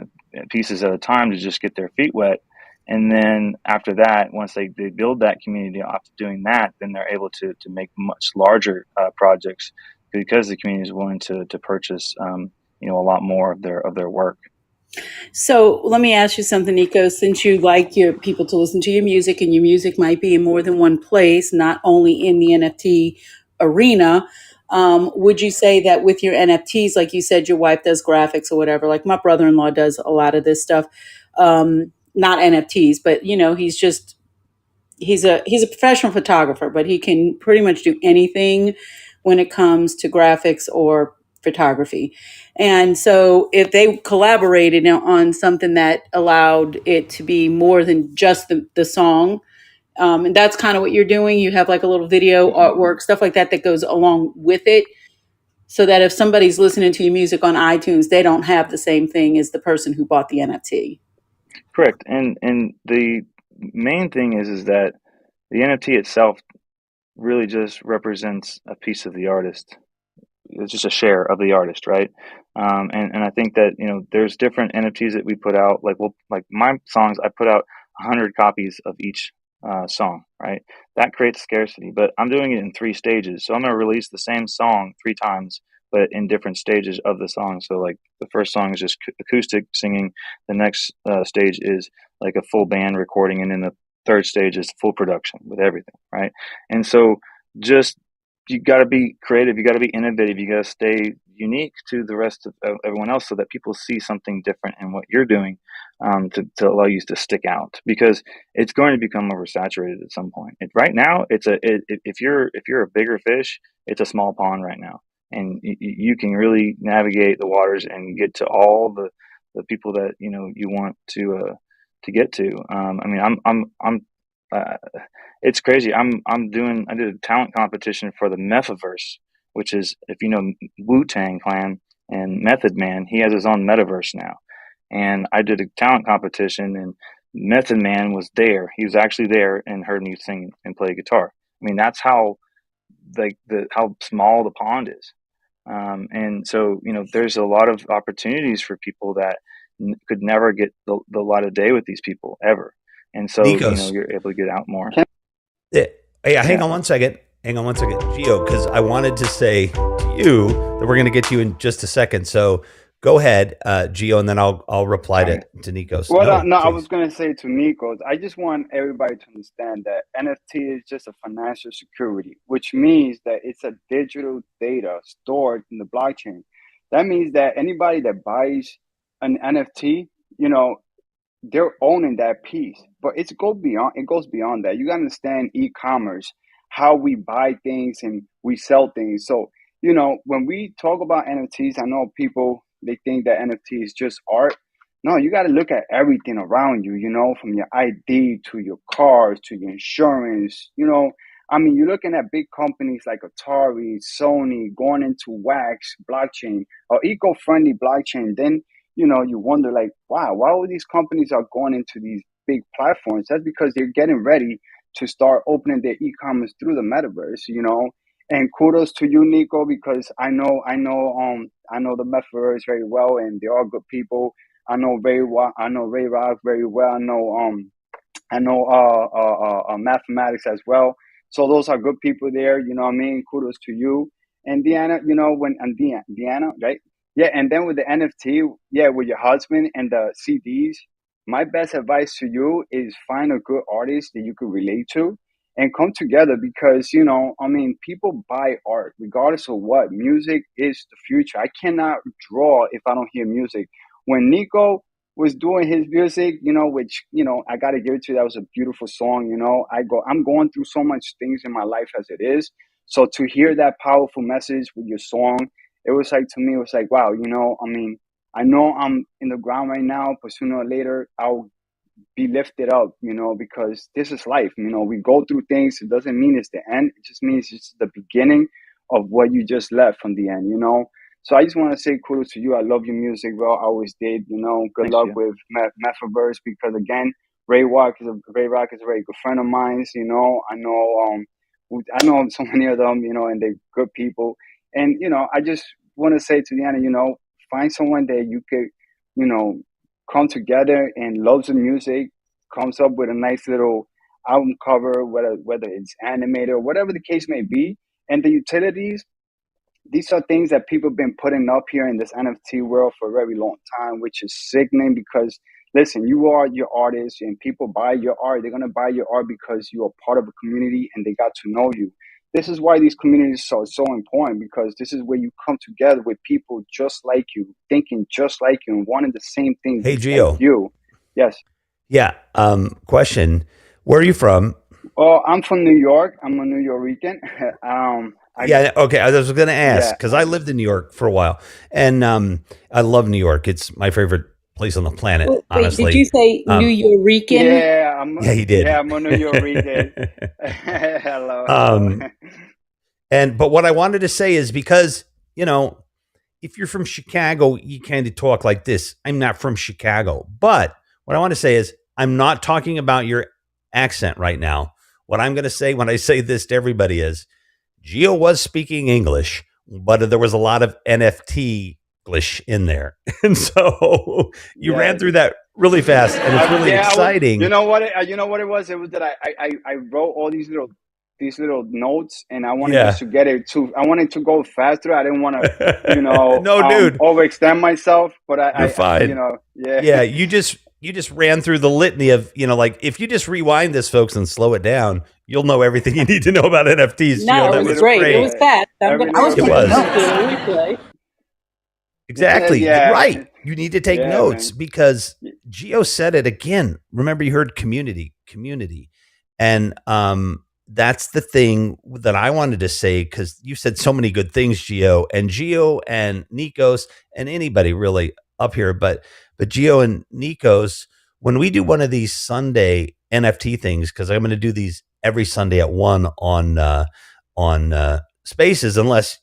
pieces at a time to just get their feet wet. And then after that, once they build that community after doing that, then they're able to make much larger projects because the community is willing to purchase a lot more of their work. So let me ask you something, Nico. Since you like your people to listen to your music, and your music might be in more than one place, not only in the NFT arena, would you say that with your NFTs, like you said, your wife does graphics or whatever, like my brother-in-law does a lot of this stuff, not NFTs, but he's a professional photographer, but he can pretty much do anything when it comes to graphics or photography. And so if they collaborated on something that allowed it to be more than just the song, and that's kind of what you're doing. You have like a little video, artwork, stuff like that goes along with it, so that if somebody's listening to your music on iTunes, they don't have the same thing as the person who bought the NFT. Correct. And the main thing is that the NFT itself really just represents a piece of the artist. It's just a share of the artist, right? And I think that there's different NFTs that we put out. Like my songs, I put out 100 copies of each song, right? That creates scarcity. But I'm doing it in 3 stages, so I'm going to release the same song 3 times, but in different stages of the song. So like the first song is just acoustic singing. The next stage is like a full band recording, and then the third stage is full production with everything, right? And so just you got to be creative. You got to be innovative. You got to stay unique to the rest of everyone else, so that people see something different in what you're doing, to allow you to stick out, because it's going to become oversaturated at some point. Right now, if you're a bigger fish, it's a small pond right now, and you can really navigate the waters and get to all the people that you want to get to. I mean, I'm uh, it's crazy. I did a talent competition for the Metaverse, which is, if you know Wu-Tang Clan and Method Man, he has his own metaverse now. And I did a talent competition, and Method Man was there. He was actually there and heard me sing and play guitar. I mean, that's how how small the pond is. And so, there's a lot of opportunities for people that could never get the light of day with these people ever. And so, Nikos. you're able to get out more. Hey, hang on one second. Gio, because I wanted to say to you that we're going to get to you in just a second. So go ahead, Gio, and then I'll reply to Nikos. Well, no, I was going to say to Nikos, I just want everybody to understand that NFT is just a financial security, which means that it's a digital data stored in the blockchain. That means that anybody that buys an NFT, they're owning that piece. But it goes beyond that. You gotta understand e-commerce, how we buy things and we sell things. So, when we talk about NFTs, I know people, they think that NFT is just art. No, you got to look at everything around you, from your ID to your cars to your insurance. I mean, you're looking at big companies like Atari, Sony going into wax blockchain or eco-friendly blockchain. Then you wonder, like, wow, why all these companies are going into these big platforms? That's because they're getting ready to start opening their e-commerce through the metaverse. And kudos to you, Nico, because I know the metaverse very well, and they're all good people. I know Ray Rock very well. I know mathematics as well. So those are good people there. You know what I mean? Kudos to you. And Deanna, Deanna, right? Yeah, and then with the NFT, yeah, with your husband and the CDs, my best advice to you is find a good artist that you could relate to and come together, because, I mean, people buy art regardless of what. Music is the future. I cannot draw if I don't hear music. When Nico was doing his music, which, I got to give it to you, that was a beautiful song. I'm going through so much things in my life as it is. So to hear that powerful message with your song, it was like, to me, it was like, wow, I mean, I know I'm in the ground right now, but sooner or later I'll be lifted up, because this is life. We go through things. It doesn't mean it's the end. It just means it's the beginning of what you just left from the end. So I just want to say kudos to you. I love your music, bro. I always did. Good Thanks, luck Gio. with Metaverse, because again, Ray Rock is a very good friend of mine. I know so many of them, and they're good people. And I just want to say to Diana, find someone that you could, you know, come together and loves the music, comes up with a nice little album cover, whether it's animated or whatever the case may be. And the utilities, these are things that people have been putting up here in this NFT world for a very long time, which is sickening because, listen, you are your artist and people buy your art. They're going to buy your art because you are part of a community and they got to know you. This is why these communities are so important, because this is where you come together with people just like you, thinking just like you, and wanting the same thing Hey, as Gio. you. Yes. Yeah. Question. Where are you from? Oh, I'm from New York. I'm a New Yorican. Yeah. Okay. I was going to ask Yeah. because I lived in New York for a while, and I love New York. It's my favorite place on the planet. Wait, Honestly, did you say New Yorican? Yeah, he did. I'm a New Yorican. Hello. But what I wanted to say is because if you're from Chicago, you kind of talk like this. I'm not from Chicago, but what I want to say is I'm not talking about your accent right now. What I'm going to say when I say this to everybody is Gio was speaking English, but there was a lot of NFT English in there. And so you ran through that really fast and it's really exciting. You know what it was? It was that I wrote all these little notes, and I wanted just to get it too. I wanted to go faster. I didn't want to, No, dude, overextend myself. But you're fine. yeah. You just ran through the litany of, like if you just rewind this, folks, and slow it down, You'll know everything you need to know about NFTs, No, Gio. it That was was great. It great. was fast. I'm Every going I was to little taking It bit. was. notes. replay. Exactly. Yeah, Right. You need to take yeah, notes man. because Gio said it again. Remember, you heard community. And that's the thing that I wanted to say because you said so many good things, Gio and Nikos and anybody really up here, but Gio and Nikos, when we do one of these Sunday NFT things, because I'm going to do these every Sunday at 1 on Spaces, unless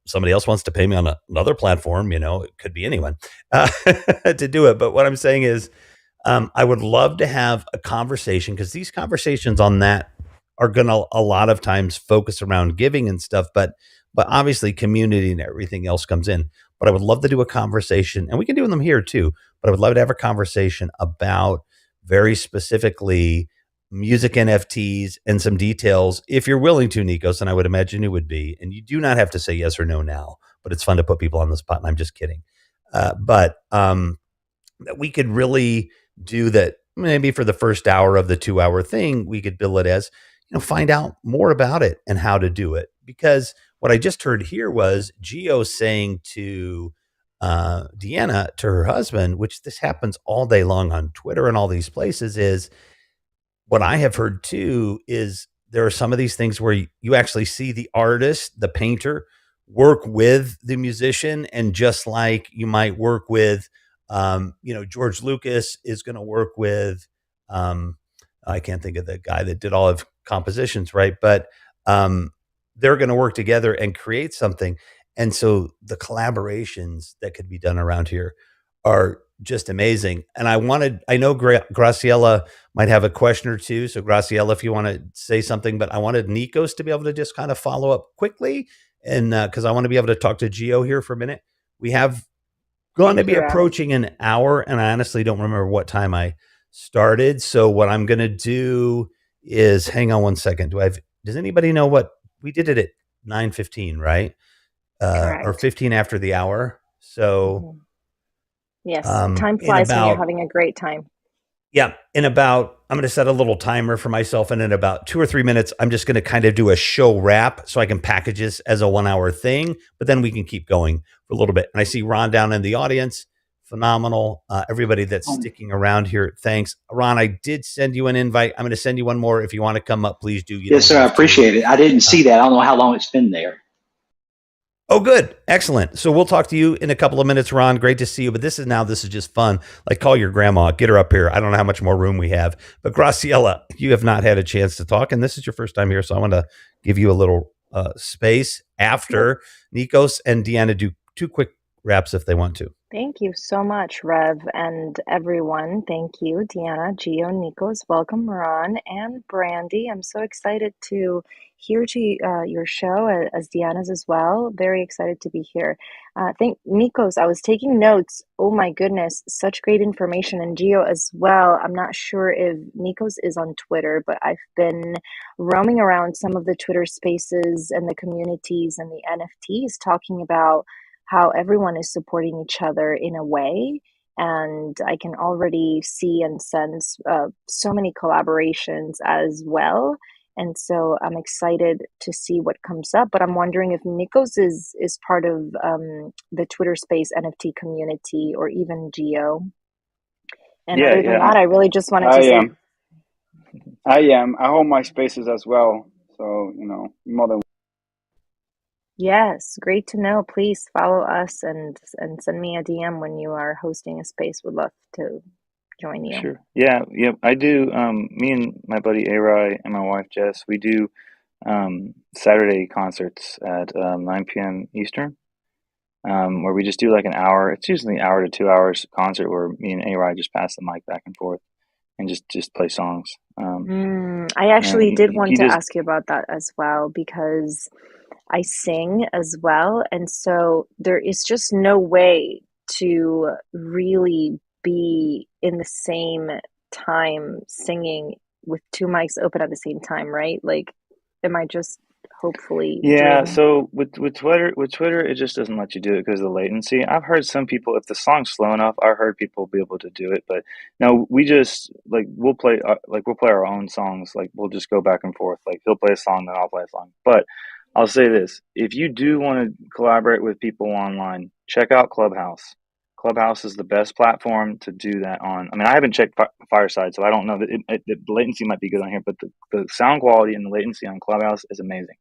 somebody else wants to pay me on another platform. It could be anyone to do it. But what I'm saying is, I would love to have a conversation because these conversations on that are going to a lot of times focus around giving and stuff, but obviously community and everything else comes in. But I would love to do a conversation, and we can do them here too. But I would love to have a conversation about very specifically music NFTs and some details, if you're willing to, Nikos, and I would imagine you would be. And you do not have to say yes or no now, but it's fun to put people on the spot. And I'm just kidding. But that we could really do that maybe for the first hour of the 2 hour thing, we could bill it as, find out more about it and how to do it. Because what I just heard here was Gio saying to Deanna, to her husband, which this happens all day long on Twitter and all these places, is what I have heard too is there are some of these things where you actually see the artist, the painter, work with the musician, and just like you might work with, George Lucas is going to work with, I can't think of the guy that did all of compositions, right? But they're going to work together and create something, and so the collaborations that could be done around here are just amazing. And I know Graciela might have a question or two. So Graciela, if you want to say something, but I wanted Nikos to be able to just kind of follow up quickly. And because I want to be able to talk to Gio here for a minute. We have going to Thank be you, Rev. approaching an hour, and I honestly don't remember what time I started. So what I'm going to do is hang on one second. Does anybody know what we did it at 9:15, right? Or Correct. 15 after the hour. So Mhm. Yes, time in flies when you're about having a great time. Yeah. I'm going to set a little timer for myself. And in about 2 or 3 minutes, I'm just going to kind of do a show wrap so I can package this as a 1 hour thing. But then we can keep going for a little bit. And I see Ron down in the audience. Phenomenal. Everybody that's sticking around here. Thanks. Ron, I did send you an invite. I'm going to send you one more. If you want to come up, please do. You Yes, don't sir. I have to. appreciate it. I didn't see that. I don't know how long it's been there. Oh, good. Excellent. So we'll talk to you in a couple of minutes, Ron. Great to see you. But this is just fun. Like, call your grandma, get her up here. I don't know how much more room we have. But Graciela, you have not had a chance to talk, and this is your first time here. So I want to give you a little space after Nikos and Deanna do two quick wraps if they want to. Thank you so much, Rev, and everyone. Thank you, Deanna, Gio, Nikos. Welcome, Ron and Brandy. I'm so excited to hear your show as Deanna's as well. Very excited to be here. Thank Nikos. I was taking notes. Oh my goodness, such great information, and Gio as well. I'm not sure if Nikos is on Twitter, but I've been roaming around some of the Twitter spaces and the communities and the NFTs talking about how everyone is supporting each other in a way. And I can already see and sense so many collaborations as well. And so I'm excited to see what comes up. But I'm wondering if Nikos is part of the Twitter space NFT community or even Geo. And Yeah, other than yeah. that, I really just wanted I to say am. I am. I hold my spaces as well. So, more than. yes, great to know. Please follow us and send me a DM when you are hosting a space. Would love to join you. Sure. Yeah, yeah. I do. Me and my buddy Arai and my wife Jess, we do Saturday concerts at 9 p.m. Eastern, where we just do like an hour. It's usually an hour to 2 hours concert where me and Arai just pass the mic back and forth and just play songs. I And actually did he want to does. ask you about that as well because I sing as well. And so there is just no way to really be in the same time singing with two mics open at the same time, right? Like, am I just hopefully Yeah, doing. so with Twitter, it just doesn't let you do it because of the latency. I've heard some people, if the song's slow enough, I've heard people be able to do it. But no, we just like we'll play our own songs. Like we'll just go back and forth. Like he'll play a song, then I'll play a song. But I'll say this: if you do want to collaborate with people online, check out Clubhouse. Clubhouse is the best platform to do that on. I mean, I haven't checked Fireside, so I don't know that the latency might be good on here, but the sound quality and the latency on Clubhouse is amazing.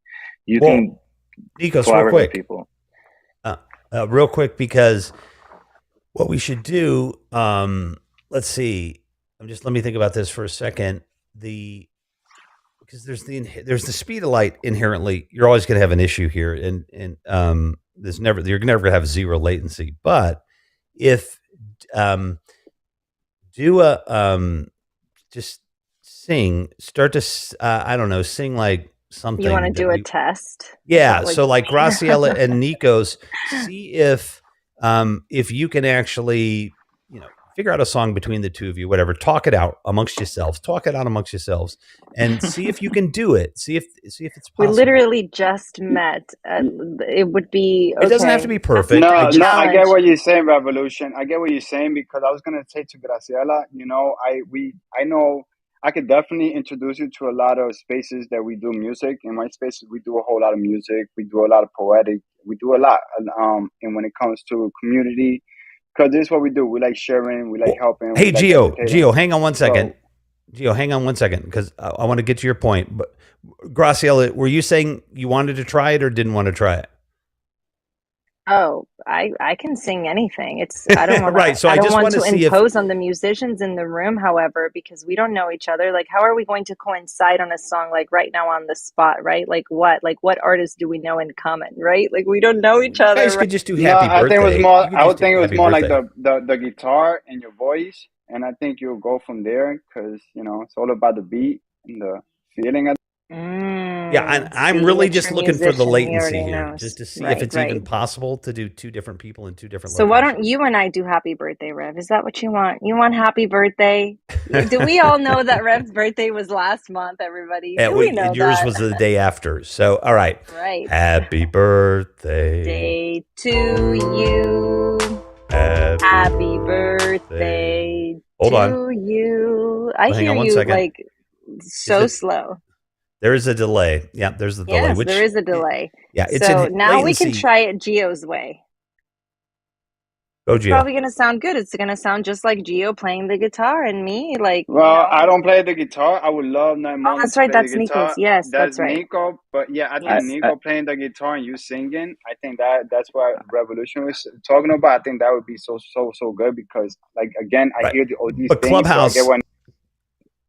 You can Nikos, collaborate with people. real quick, because what we should do, let's see. Let me think about this for a second. Because there's the speed of light inherently. You're always going to have an issue here, and you're never going to have zero latency. But if do a just start to I don't know, sing like something. You want to do a test? Yeah. So like Graciela and Nikos, see if you can actually, figure out a song between the two of you, whatever, talk it out amongst yourselves, and see if you can do it. See if it's possible. We literally just met. It would be okay. It doesn't have to be perfect. No, I get what you're saying, Revolution. I get what you're saying, because I was gonna say to Graciela, I know I could definitely introduce you to a lot of spaces that we do music. In my spaces, we do a whole lot of music. We do a lot of poetic. We do a lot. And when it comes to community, because this is what we do. We like sharing. We like helping. Hey, Gio, hang on one second. Gio, hang on one second, because I want to get to your point. But Graciela, were you saying you wanted to try it or didn't want to try it? Oh, I can sing anything. I don't want right. So I just want to impose on the musicians in the room, however, because we don't know each other. Like, how are we going to coincide on a song like right now on the spot, right? Like what artists do we know in common, right? Like we don't know each other. You guys could just do happy birthday. I would think it was more like the guitar and your voice, and I think you'll go from there, because it's all about the beat and the feeling of. Yeah, and I'm really just looking for the latency here, just to see if it's even possible to do two different people in two different locations. Why don't you and I do happy birthday, Rev? Is that what you want? You want happy birthday? Do we all know that Rev's birthday was last month, everybody? Yeah, yours was the day after. So, all right. Right. Happy birthday. Day to you. Happy birthday to you. I hear you like so slow. There is a delay. Yeah, there's the delay. Yes, there is a delay. Yeah, it's so now we can try it Gio's way. Go, Gio. It's probably going to sound good. It's going to sound just like Gio playing the guitar and me. Like, well, I don't play the guitar. I would love Naimon. Oh, that's right. That's Nico's. Yes, that's right. Nico. But yeah, I think Nico playing the guitar and you singing. I think that's what Revolution was talking about. I think that would be so good, because, like, again, I hear all these things. Clubhouse. So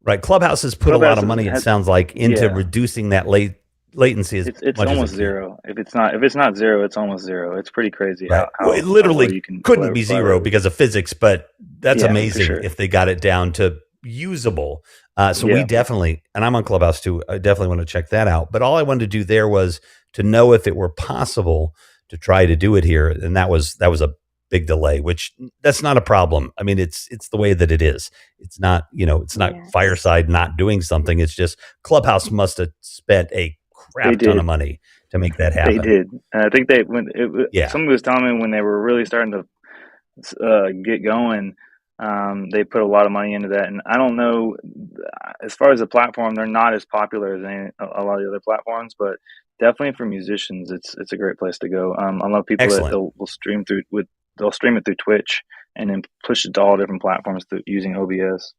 right, Clubhouse has put a lot of money. It sounds like into reducing that latency. It's almost zero. If it's not zero, it's almost zero. It's pretty crazy. Right. How it literally couldn't be zero because of physics, but that's amazing if they got it down to usable. We definitely, and I'm on Clubhouse too. I definitely want to check that out. But all I wanted to do there was to know if it were possible to try to do it here, and that was a big delay, which that's not a problem. I mean, it's the way that it is. It's not, it's not Fireside not doing something. It's just Clubhouse must have spent a crap ton of money to make that happen. They did. And I think somebody was telling me when they were really starting to get going, they put a lot of money into that. And I don't know, as far as the platform, they're not as popular as a lot of the other platforms, but definitely for musicians, it's a great place to go. I love people that will stream through they'll stream it through Twitch and then push it to all different platforms using OBS.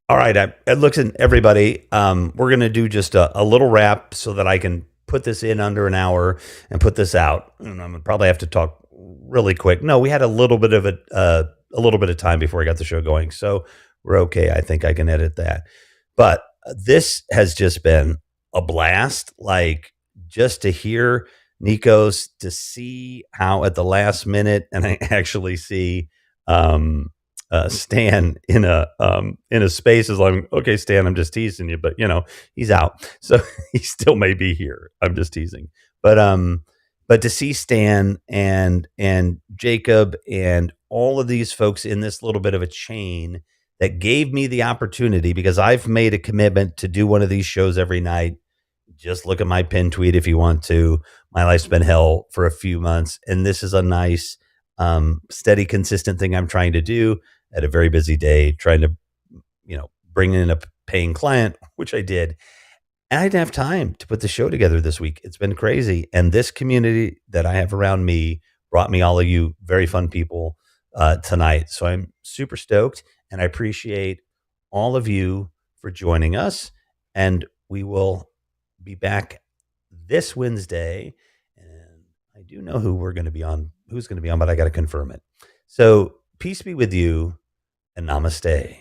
All right. Listen, everybody, we're going to do just a little wrap so that I can put this in under an hour and put this out. And I'm going to probably have to talk really quick. No, we had a little bit of time before I got the show going. So we're okay. I think I can edit that. But this has just been a blast. Like, just to hear Nikos, to see how at the last minute, and I actually see Stan in a space is like, okay, Stan, I'm just teasing you, but he's out, so he still may be here. I'm just teasing, but to see Stan and Jacob and all of these folks in this little bit of a chain that gave me the opportunity, because I've made a commitment to do one of these shows every night, just look at my pin tweet if you want to. My life's been hell for a few months, and this is a nice, steady, consistent thing I'm trying to do at a very busy day, trying to, bring in a paying client, which I did. And I didn't have time to put the show together this week. It's been crazy. And this community that I have around me brought me all of you very fun people tonight. So I'm super stoked, and I appreciate all of you for joining us. And we will be back this Wednesday. And I do know who's going to be on, but I got to confirm it. So peace be with you, and namaste.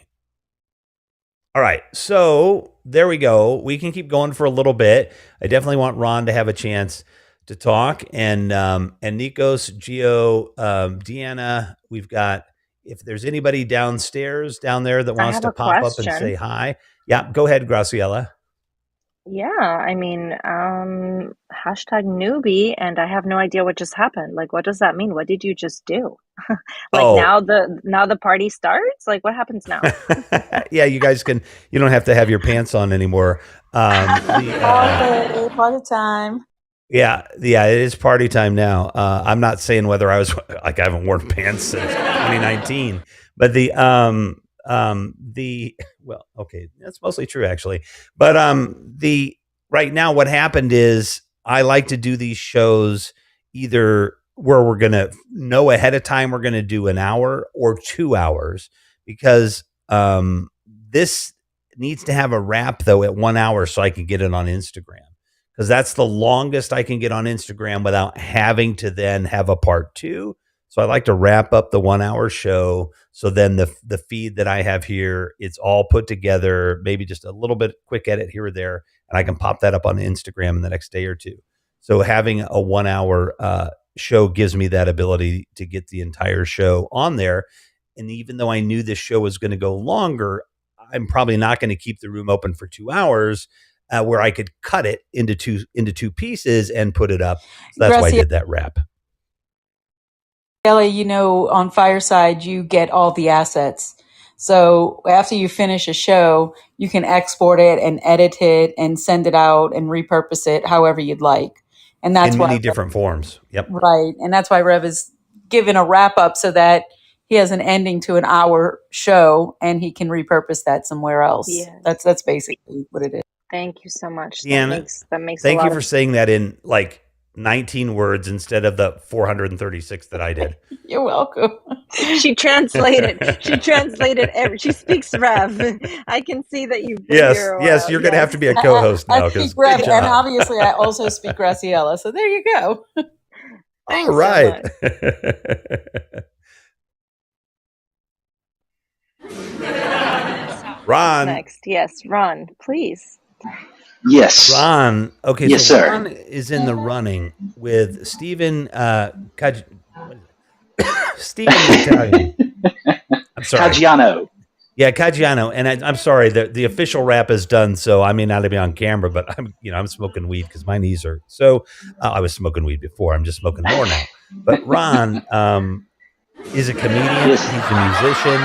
All right, so there we go. We can keep going for a little bit. I definitely want Ron to have a chance to talk, and Nikos, Gio, Deanna. We've got, if there's anybody down there that wants to pop up and say hi. Yeah, go ahead, Graciela. Yeah, I mean, hashtag newbie, and I have no idea what just happened. Like, what does that mean? What did you just do? Now the party starts? Like, what happens now? Yeah, you don't have to have your pants on anymore. Party time. Yeah, it is party time now. I'm not saying whether I was like, I haven't worn pants since 2019, but well, okay, that's mostly true actually. But right now what happened is I like to do these shows either where we're going to know ahead of time we're going to do an hour or 2 hours, because this needs to have a wrap though at 1 hour so I can get it on Instagram, because that's the longest I can get on Instagram without having to then have a part 2. So I like to wrap up the 1 hour show. So then the feed that I have here, it's all put together, maybe just a little bit quick edit here or there, and I can pop that up on Instagram in the next day or two. So having a 1 hour show gives me that ability to get the entire show on there. And even though I knew this show was going to go longer, I'm probably not going to keep the room open for 2 hours, where I could cut it into two pieces and put it up. So that's why I did that wrap. Ellie, on Fireside, you get all the assets. So after you finish a show, you can export it and edit it and send it out and repurpose it however you'd like. And that's in many different forms. Yep. Right. And that's why Rev is given a wrap up so that he has an ending to an hour show and he can repurpose that somewhere else. Yes. That's basically what it is. Thank you so much. Deanna, that makes thank a lot you for saying that in like 19 words instead of the 436 that I did. You're welcome. She translated. She speaks Rev. I can see that you've been yes, here a while. Yes, you're going to have to be a co-host now. I speak Rev, and obviously I also speak Graciela. So there you go. All right. Ron. Next. Yes, Ron, please. Yes. Ron. Okay, yes, so sir. Ron is in the running with Stephen Stephen Italian. I'm sorry. Caggiano. Yeah, Caggiano. And I'm sorry, the official rap is done, so I may not be on camera, but I'm smoking weed because my knees hurt. So I was smoking weed before. I'm just smoking more now. But Ron is a comedian. Yes. He's a musician.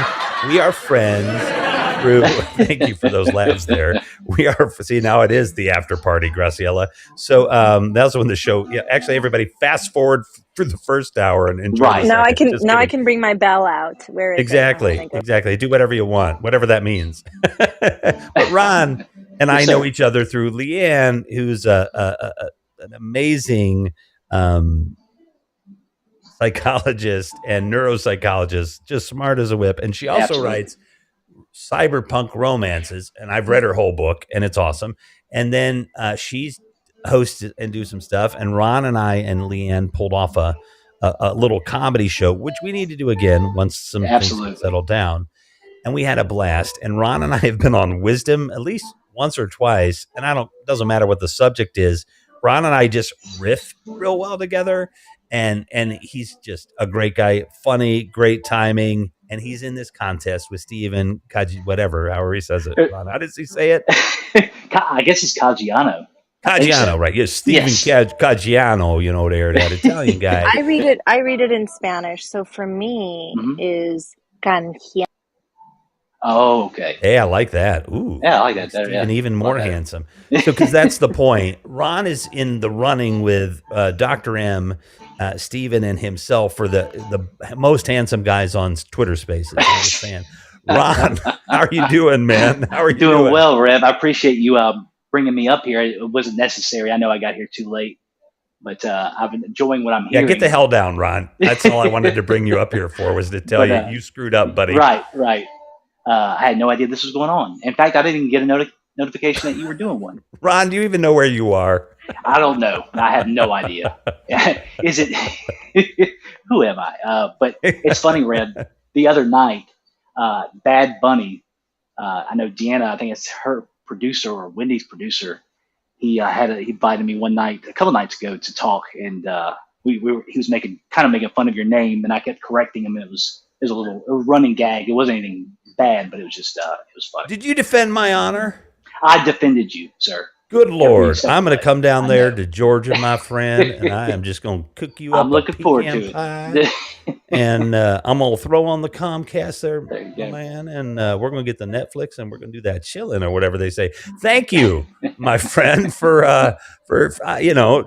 We are friends. Thank you for those laughs there. We are, see, now it is the after party, Graciela. So that's when the show, actually everybody fast forward through the first hour and enjoy. Right. Now I can bring my bell out. Where is exactly. Do whatever you want, whatever that means. But Ron and I know each other through Leanne, who's an amazing psychologist and neuropsychologist, just smart as a whip. And she also writes cyberpunk romances, and I've read her whole book, and it's awesome. And then she's hosted and do some stuff, and Ron and I and Leanne pulled off a little comedy show, which we need to do again once some things get settled down. And we had a blast. And Ron and I have been on Wisdom at least once or twice, and doesn't matter what the subject is. Ron and I just riff real well together, and he's just a great guy, funny, great timing. And he's in this contest with Steven whatever, however he says it. Ron, how does he say it? I guess it's Caggiano. Caggiano, right? Yes, Steven Caggiano, there, that Italian guy. I read it in Spanish. So for me is Canjiano. Oh, okay. Hey, I like that. Ooh, Yeah, I like that better. Steven Yeah, even a lot more better. handsome. So, because that's the point. Ron is in the running with Dr. M, Steven, and himself for the most handsome guys on Twitter Spaces. I'm just saying. Ron, how are you doing, man? How are you Doing doing? well, Rev. I appreciate you bringing me up here. It wasn't necessary. I know I got here too late, but I've been enjoying what I'm Yeah, get the hearing. hell down, Ron. That's all I wanted to bring you up here for, was to tell But you screwed up, buddy. right. I had no idea this was going on. In fact, I didn't even get a notification that you were doing one. Ron, do you even know where you are? I don't know. I have no idea. Is it? Who am I? But it's funny, Red. The other night, Bad Bunny. I know Deanna. I think it's her producer or Wendy's producer. He he invited me one night, a couple nights ago, to talk, and he was making fun of your name, and I kept correcting him, and it was a running gag. It wasn't anything bad, but it was just it was funny. Did you defend my honor? I defended you, sir. Good Lord. step I'm going of to the way. come down I there know. to Georgia, my friend, and I am just going to cook you up I'm looking a forward pecan to pie. it. And I'm going to throw on the Comcast there, There you my go. man, and we're going to get the Netflix, and we're going to do that chilling or whatever they say. Thank you, my friend, for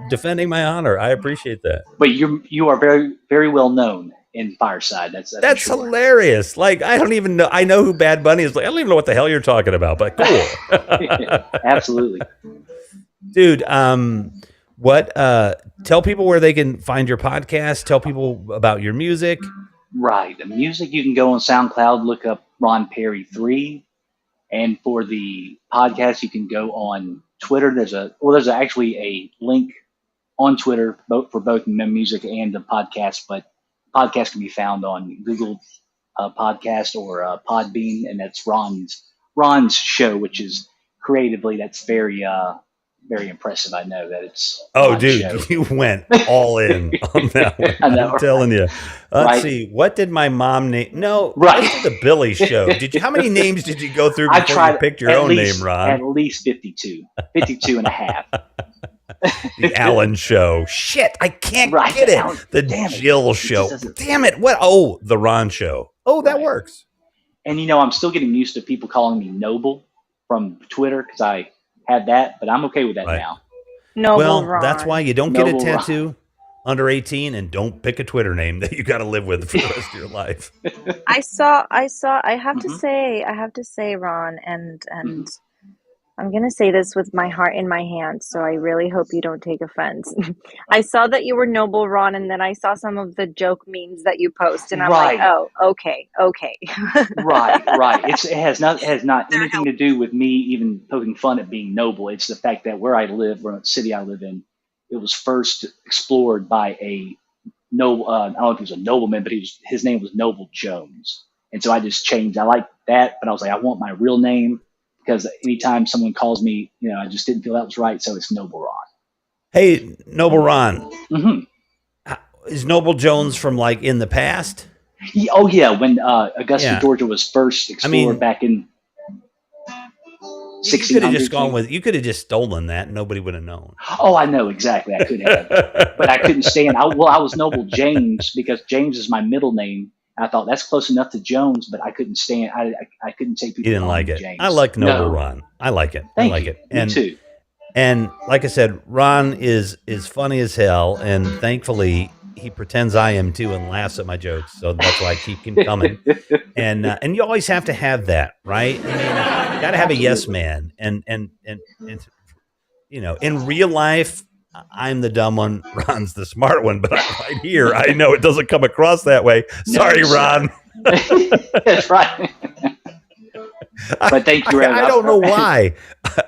defending my honor. I appreciate that. But you are very, very well known in Fireside. That's for That's sure. hilarious. Like, I don't even know. I know who Bad Bunny is. Like, I don't even know what the hell you're talking about, but cool. Absolutely. Dude, tell people where they can find your podcast, tell people about your music. Right. The music, you can go on SoundCloud, look up Ron Perry 3. And for the podcast, you can go on Twitter. There's actually a link on Twitter for both music and the podcast, but podcast can be found on Google Podcast or Podbean, and that's Ron's show, which is creatively, that's very very impressive. I know that it's Ron's Dude, show. you went all in on that one. I know, I'm telling you. Let's Right. see. What did my mom name? No, Right. let's do the Billy show. How many names did you go through I before tried you picked your at own least, name, Ron? At least 52 and a half. The Allen show. Shit, I can't Right, get the it. Allen- The damn it. Jill It show. just doesn't- Damn it. What? Oh, the Ron show. Oh, that Right. works. And I'm still getting used to people calling me Noble from Twitter because I had that, but I'm okay with that Right. now. Noble Well, Ron. that's why you don't get a Noble Ron. tattoo under 18, and don't pick a Twitter name that you got to live with for the rest of your life. I saw. I have Mhm. to say, Ron, and I'm going to say this with my heart in my hands, so I really hope you don't take offense. I saw that you were Noble Ron, and then I saw some of the joke memes that you post, and I'm like, Right. oh, okay. Right. It has not anything to do with me even poking fun at being noble. It's the fact that where the city I live in, it was first explored by a noble. I don't know if he was a nobleman, but his name was Noble Jones, and so I just changed. I like that, but I was like, I want my real name because anytime someone calls me, I just didn't feel that was right, so it's Noble Ron. Hey, Noble Ron. Mm-hmm. Is Noble Jones from like in the past? Oh yeah, when Augusta, Georgia was first explored back in You could have just gone with. You could have just stolen that, and nobody would have known. Oh, I know exactly. I could have, but I couldn't stand. I was Noble James because James is my middle name. I thought that's close enough to Jones, but I couldn't stand. I couldn't take people. You didn't like it. James. I like Noble No. Ron. I like it. Thank I like you. it. And Me too. And like I said, Ron is funny as hell, and thankfully he pretends I am too and laughs at my jokes. So that's why I keep him coming. And you always have to have that, right? I mean, you got to have a yes man. And in real life, I'm the dumb one. Ron's the smart one. But right here, I know it doesn't come across that way. Sorry, Ron. That's right. But thank you, Rev. I don't know why.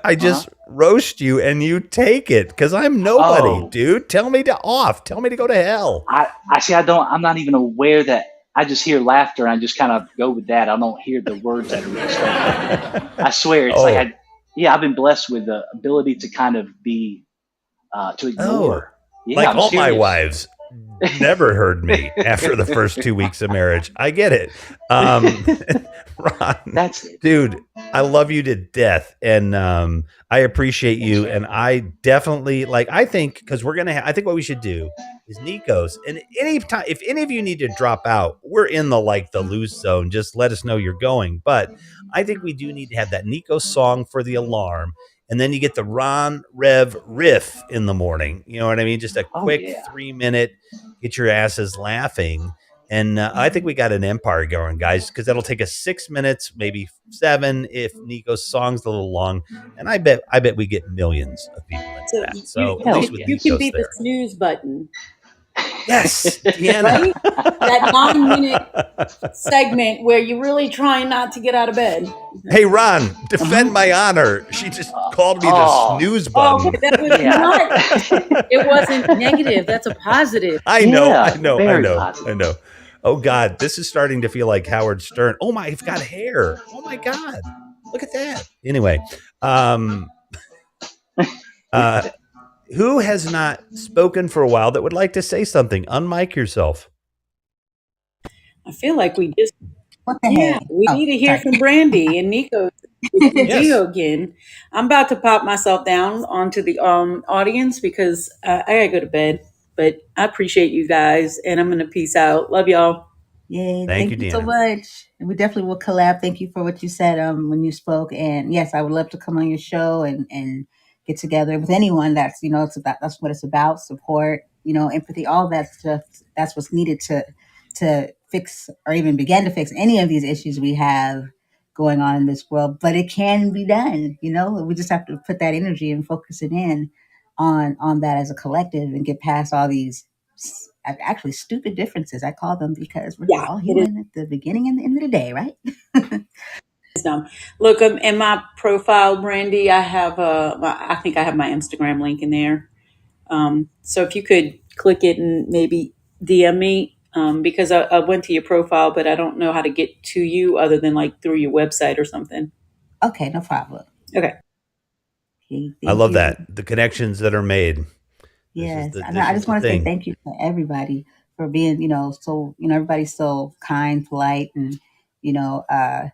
I just roast you and you take it because I'm nobody, dude. Tell me to off. Tell me to go to hell. I see. I'm not even aware that I just hear laughter and I just kind of go with that. I don't hear the words that are being spoken. I swear. It's like I've been blessed with the ability to kind of be, to ignore. Yeah, like I'm all my serious. wives never heard me after the first 2 weeks of marriage. I get it. Ron, That's it. dude, I love you to death, and I appreciate you. And I definitely like. I think because we're gonna. I think what we should do is Nikos. And any time, if any of you need to drop out, we're in the loose zone. Just let us know you're going. But I think we do need to have that Nikos song for the alarm, and then you get the Ron Rev riff in the morning. You know what I mean? Just a Oh quick yeah. 3 minute, get your asses laughing. And I think we got an empire going, guys, because that'll take us 6 minutes, maybe 7 if Nico's song's a little long. And I bet we get millions of people into So that. So at Hell least with yeah. you can Nico's be the there. snooze button, Yes, Deanna. right? That 9 minute segment where you're really trying not to get out of bed. Hey, Ron, defend my honor. She just called me the Oh. snooze Oh, button. that was Yeah. not. It wasn't negative. That's a positive. I know. Very positive. Oh, God, this is starting to feel like Howard Stern. Oh, my, I've got hair. Oh, my God. Look at that. Anyway, who has not spoken for a while that would like to say something? Unmic yourself. I feel like we just. What the Yeah, heck? we Oh, need to hear sorry. from Brandy and Nico. Yes. Gio again. I'm about to pop myself down onto the audience because I gotta go to bed. But I appreciate you guys, and I'm gonna peace out. Love y'all. Yay, Thank thank you, you so Deanna. much. And we definitely will collab. Thank you for what you said when you spoke. And yes, I would love to come on your show and get together with anyone that's, it's about, that's what it's about, support, empathy, all that stuff. That's what's needed to fix or even begin to fix any of these issues we have going on in this world. But it can be done, we just have to put that energy and focus it in on that as a collective and get past all these actually stupid differences. I call them because we're Yeah, all it is human at the beginning and the end of the day, right? dumb. Look, in my profile, Brandy, I have I think I have my Instagram link in there. So if you could click it and maybe DM me, because I went to your profile, but I don't know how to get to you other than like through your website or something. Okay, no problem. Okay. Okay, I thank love you. that. The connections that are made. Yes, and This I is just the want to say thing. thank you to everybody for being, so everybody's so kind, polite, and I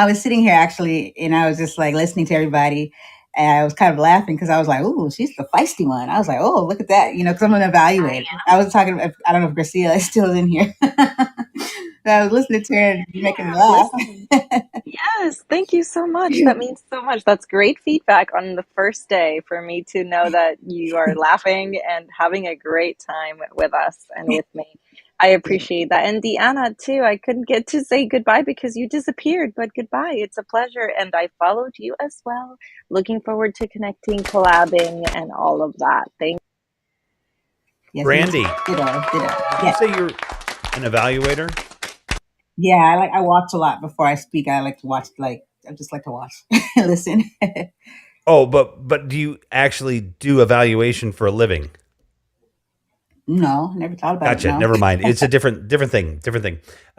was sitting here actually, and I was just like listening to everybody, and I was kind of laughing because I was like, "Ooh, she's the feisty one." I was like, "Oh, look at that," because I'm an evaluator. I was talking. I don't know if Gracia is still in here. But I was listening to her and making me laugh. Listen. Yes, thank you so much. That means so much. That's great feedback on the first day for me to know that you are laughing and having a great time with us and with me. I appreciate that. And Deanna, too, I couldn't get to say goodbye because you disappeared, but goodbye. It's a pleasure. And I followed you as well. Looking forward to connecting, collabing, and all of that. Thank Yes, Brandy, ditto. did you Yes. say you're an evaluator? Yeah, I watch a lot before I speak. I like to watch, I just like to watch, listen. Oh, but do you actually do evaluation for a living? No, never thought about Gotcha. it. No. Never mind. It's a different thing.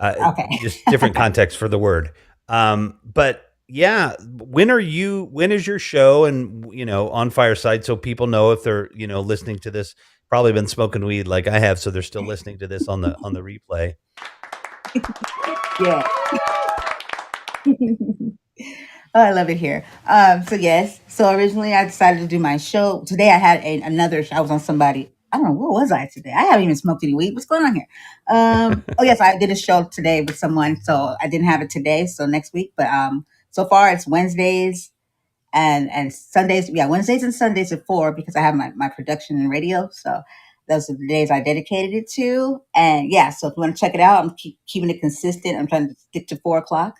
Okay. Just different context for the word. But yeah, when is your show and on Fireside so people know if they're, listening to this, probably been smoking weed like I have, so they're still listening to this on the replay. Yeah. Oh, I love it here. So yes. So originally I decided to do my show. Today I had another, I was on somebody. I don't know, where was I today? I haven't even smoked any weed. What's going on here? Oh yes, I did a show today with someone. So I didn't have it today. So next week. But so far it's Wednesdays and Sundays. Yeah, Wednesdays and Sundays at 4 because I have my production and radio. So those are the days I dedicated it to. And yeah, so if you want to check it out, I'm keeping it consistent. I'm trying to stick to 4 o'clock.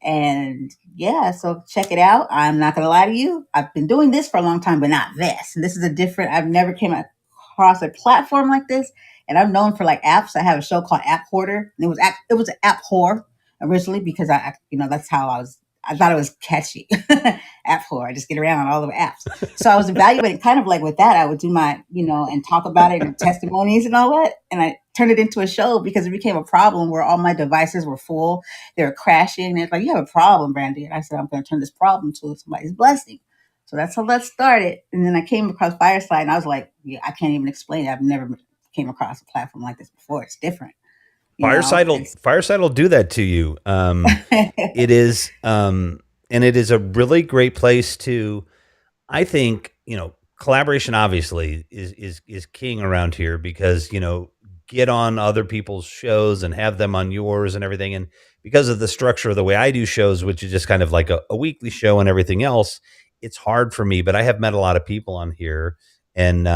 And yeah, so check it out. I'm not gonna lie to you. I've been doing this for a long time, but not this. And this is I've never came across a platform like this. And I'm known for like apps. I have a show called App Hoarder. And it was an app whore originally because that's how I thought it was catchy. App whore. I just get around on all the apps. So I was evaluating kind of like with that, I would do my, and talk about it and testimonies and all that. And I turned it into a show because it became a problem where all my devices were full. They were crashing. And it's like, you have a problem, Brandy. And I said, I'm going to turn this problem to somebody's blessing. So that's how that started. And then I came across Fireside and I was like, yeah, I can't even explain it. I've never came across a platform like this before. It's different. you know. Fireside will do that to you. It is, and it is a really great place to, I think, collaboration obviously is king around here because, get on other people's shows and have them on yours and everything. And because of the structure of the way I do shows, which is just kind of like a weekly show and everything else, it's hard for me. But I have met a lot of people on here, and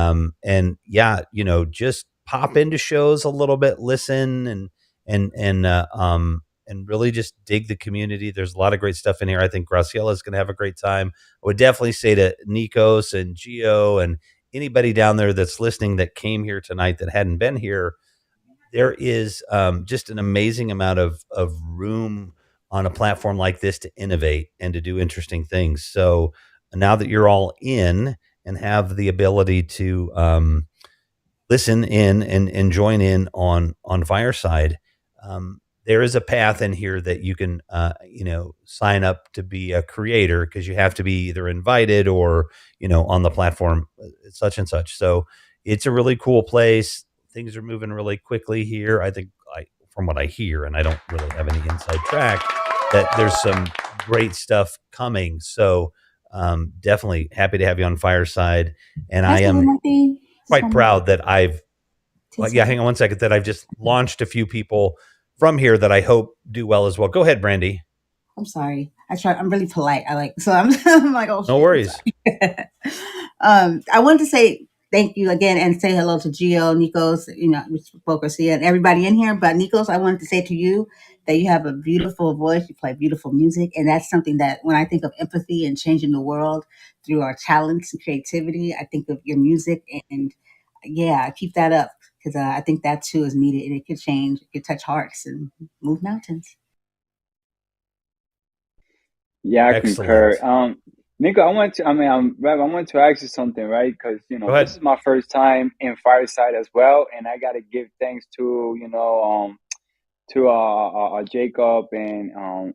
yeah, just pop into shows a little bit, listen, and really just dig the community. There's a lot of great stuff in here. I think Graciela is going to have a great time. I would definitely say to Nikos and Gio and anybody down there that's listening that came here tonight that hadn't been here, there is just an amazing amount of room on a platform like this to innovate and to do interesting things. So now that you're all in and have the ability to listen in and join in on Fireside, there is a path in here that you can sign up to be a creator, because you have to be either invited or on the platform such and such. So it's a really cool place. Things are moving really quickly here. I think, from what I hear, and I don't really have any inside track, that there's some great stuff coming. So definitely happy to have you on Fireside, and I am quite proud that hang on one second, that I've just launched a few people from here that I hope do well as well. Go ahead, Brandy. I'm sorry. I'm really polite. I'm like, oh, no worries. I wanted to say thank you again and say hello to Gio, Nikos, we spoke Garcia and everybody in here. But Nikos, I wanted to say to you that you have a beautiful voice. You play beautiful music. And that's something that when I think of empathy and changing the world through our talents and creativity, I think of your music. And yeah, keep that up, because I think that too is needed, and it could change, it could touch hearts and move mountains. Yeah, I Excellent. concur. Nico, Rev, I wanted to ask you something, right? Because this is my first time in Fireside as well, and I got to give thanks to Jacob and oh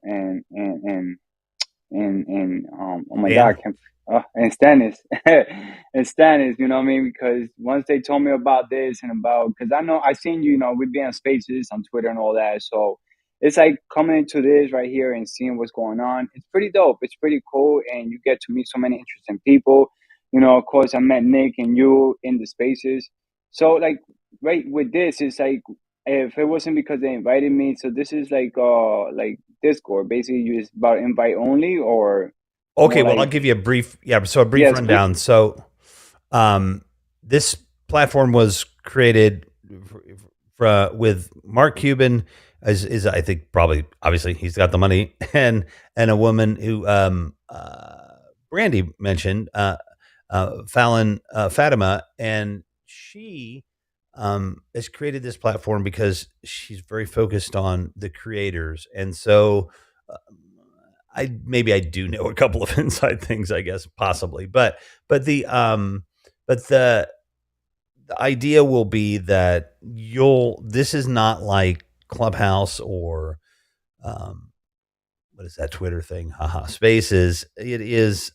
my Dan? God, and Stannis and Stannis, you know what I mean? Because once they told me about this and because I seen we've been on spaces on Twitter and all that, so it's like coming into this right here and seeing what's going on. It's pretty dope. It's pretty cool, and you get to meet so many interesting people. Of course, I met Nick and you in the spaces. So like right with this, it's like, if it wasn't because they invited me, so this is like Discord. Basically, you just about invite only, or okay. Well, I'll give you a brief rundown. So, this platform was created with Mark Cuban, is I think probably obviously he's got the money, and a woman who Brandy mentioned, Fallon Fatima, and she has created this platform because she's very focused on the creators. And so I do know a couple of inside things, I guess, possibly, but the idea will be that this is not like Clubhouse or what is that Twitter thing? Haha, Spaces. It is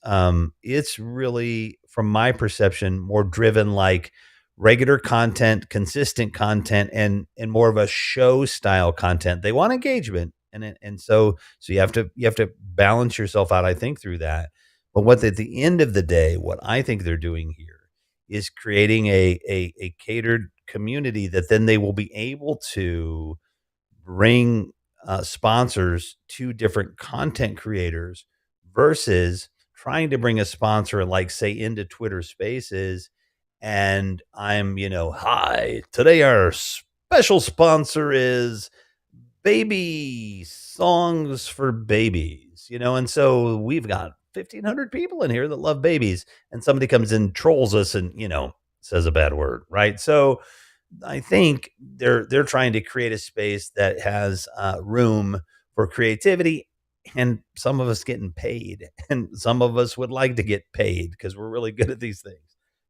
it's really, from my perception, more driven like regular content, consistent content, and more of a show style content. They want engagement, and so you have to balance yourself out, I think, through that. But what at the end of the day, what I think they're doing here is creating a catered community that then they will be able to bring sponsors to different content creators, versus trying to bring a sponsor, like say, into Twitter Spaces. And I'm, hi, today our special sponsor is Baby Songs for Babies, and so we've got 1,500 people in here that love babies, and somebody comes and trolls us and, says a bad word, right? So I think they're trying to create a space that has room for creativity, and some of us getting paid, and some of us would like to get paid because we're really good at these things.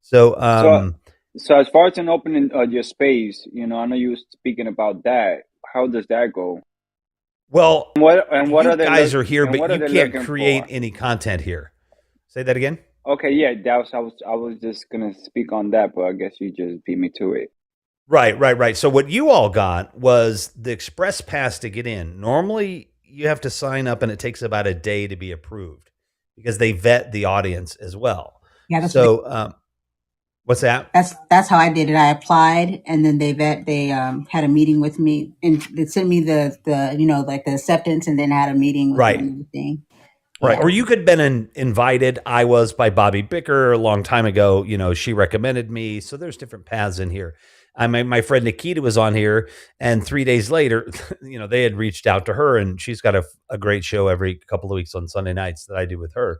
So, so as far as an opening your space, I know you were speaking about that. How does that go? Well, what you guys are here, but you can't create any content here. Say that again. Okay, yeah, I was just gonna speak on that, but I guess you just beat me to it. Right. So what you all got was the express pass to get in. Normally, you have to sign up, and it takes about a day to be approved because they vet the audience as well. Yeah, So, what's that? that's how I did it. I applied, and then they had a meeting with me, and they sent me the like the acceptance, and then had a meeting with me Right. and everything. Right. Yeah. Or you could have been invited. I was by Bobby Bicker a long time ago. She recommended me. So there's different paths in here. My friend Nikita was on here, and 3 days later, they had reached out to her, and she's got a great show every couple of weeks on Sunday nights that I do with her.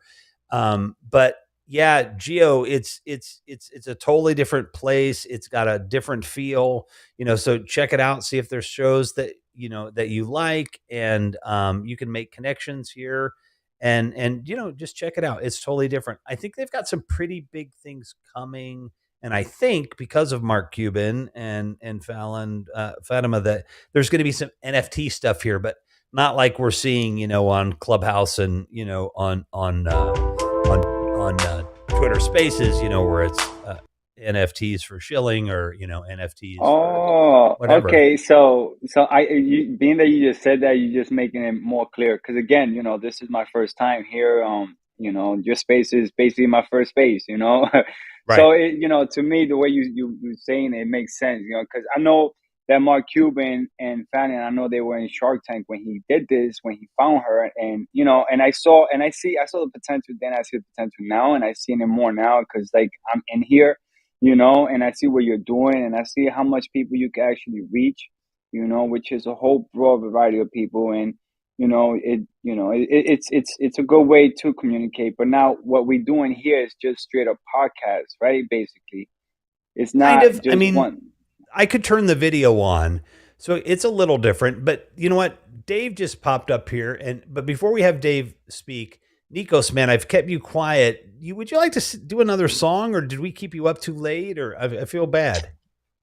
But yeah, Geo, it's a totally different place. It's got a different feel, so check it out, see if there's shows that, that you like, and you can make connections here and just check it out. It's totally different. I think they've got some pretty big things coming, and I think because of Mark Cuban and Fallon Fatima, that there's going to be some NFT stuff here, but not like we're seeing on Clubhouse and on Twitter Spaces, where it's NFTs for shilling or NFTs for whatever. Okay. So being that you just said that, you're just making it more clear. Because again, this is my first time here. Your space is basically my first space. Right. So to me, the way you saying it makes sense. Because I know that Mark Cuban and Fanning, I know they were in Shark Tank when he did this, when he found her, and and I saw the potential then. I see the potential now, and I see it more now because like I'm in here, and I see what you're doing, and I see how much people you can actually reach, which is a whole broad variety of people, and it's a good way to communicate. But now what we're doing here is just straight up podcast, right? Basically, it's Kind not of. I just mean, one. I could turn the video on, so it's a little different. But you know what? Dave just popped up here, but before we have Dave speak, Nikos, man, I've kept you quiet. Would you like to do another song, or did we keep you up too late? Or I feel bad.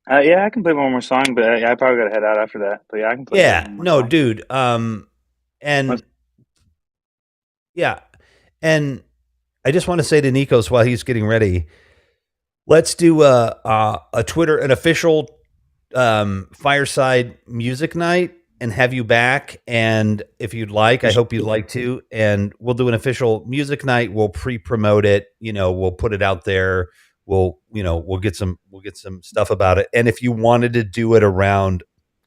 Yeah, I can play one more song, but I probably got to head out after that. But yeah, I can play one more No, song. dude. And yeah, and I just want to say to Nikos while he's getting ready, let's do a Twitter, an official fireside music night, and have you back. And if you'd like, I hope you'd like to. And we'll do an official music night. We'll pre-promote it. We'll put it out there. We'll get some stuff about it. And if you wanted to do it around,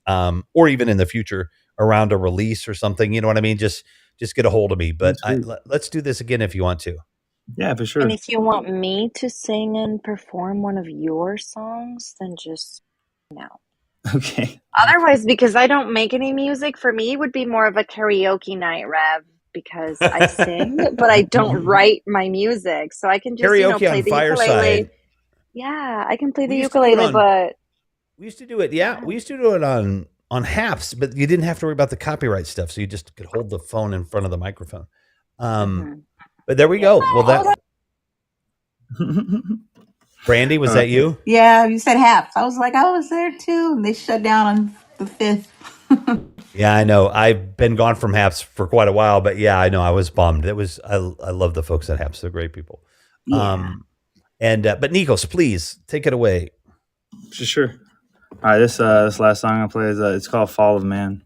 or even in the future around a release or something, you know what I mean? Just get a hold of me. But let's do this again if you want to. Yeah, for sure. And if you want me to sing and perform one of your songs, then just now. Okay. Otherwise, because I don't make any music, for me it would be more of a karaoke night, Rev, because I sing, but I don't write my music. So I can just, Karaoke play on the Fireside. ukulele. Yeah, I can play the We used to do it ukulele, on- but We used to do it. Yeah, we used to do it on Haps, but you didn't have to worry about the copyright stuff. So you just could hold the phone in front of the microphone. But there we go. Well, Brandy, was that you? Yeah, you said half. I was like, I was there too, and they shut down on the 5th. Yeah, I know. I've been gone from Haps for quite a while, but yeah, I know. I was bummed. I love the folks at Haps. They're great people. Yeah. But Nikos, please take it away. Sure. All right, this last song I play is it's called "Fall of Man."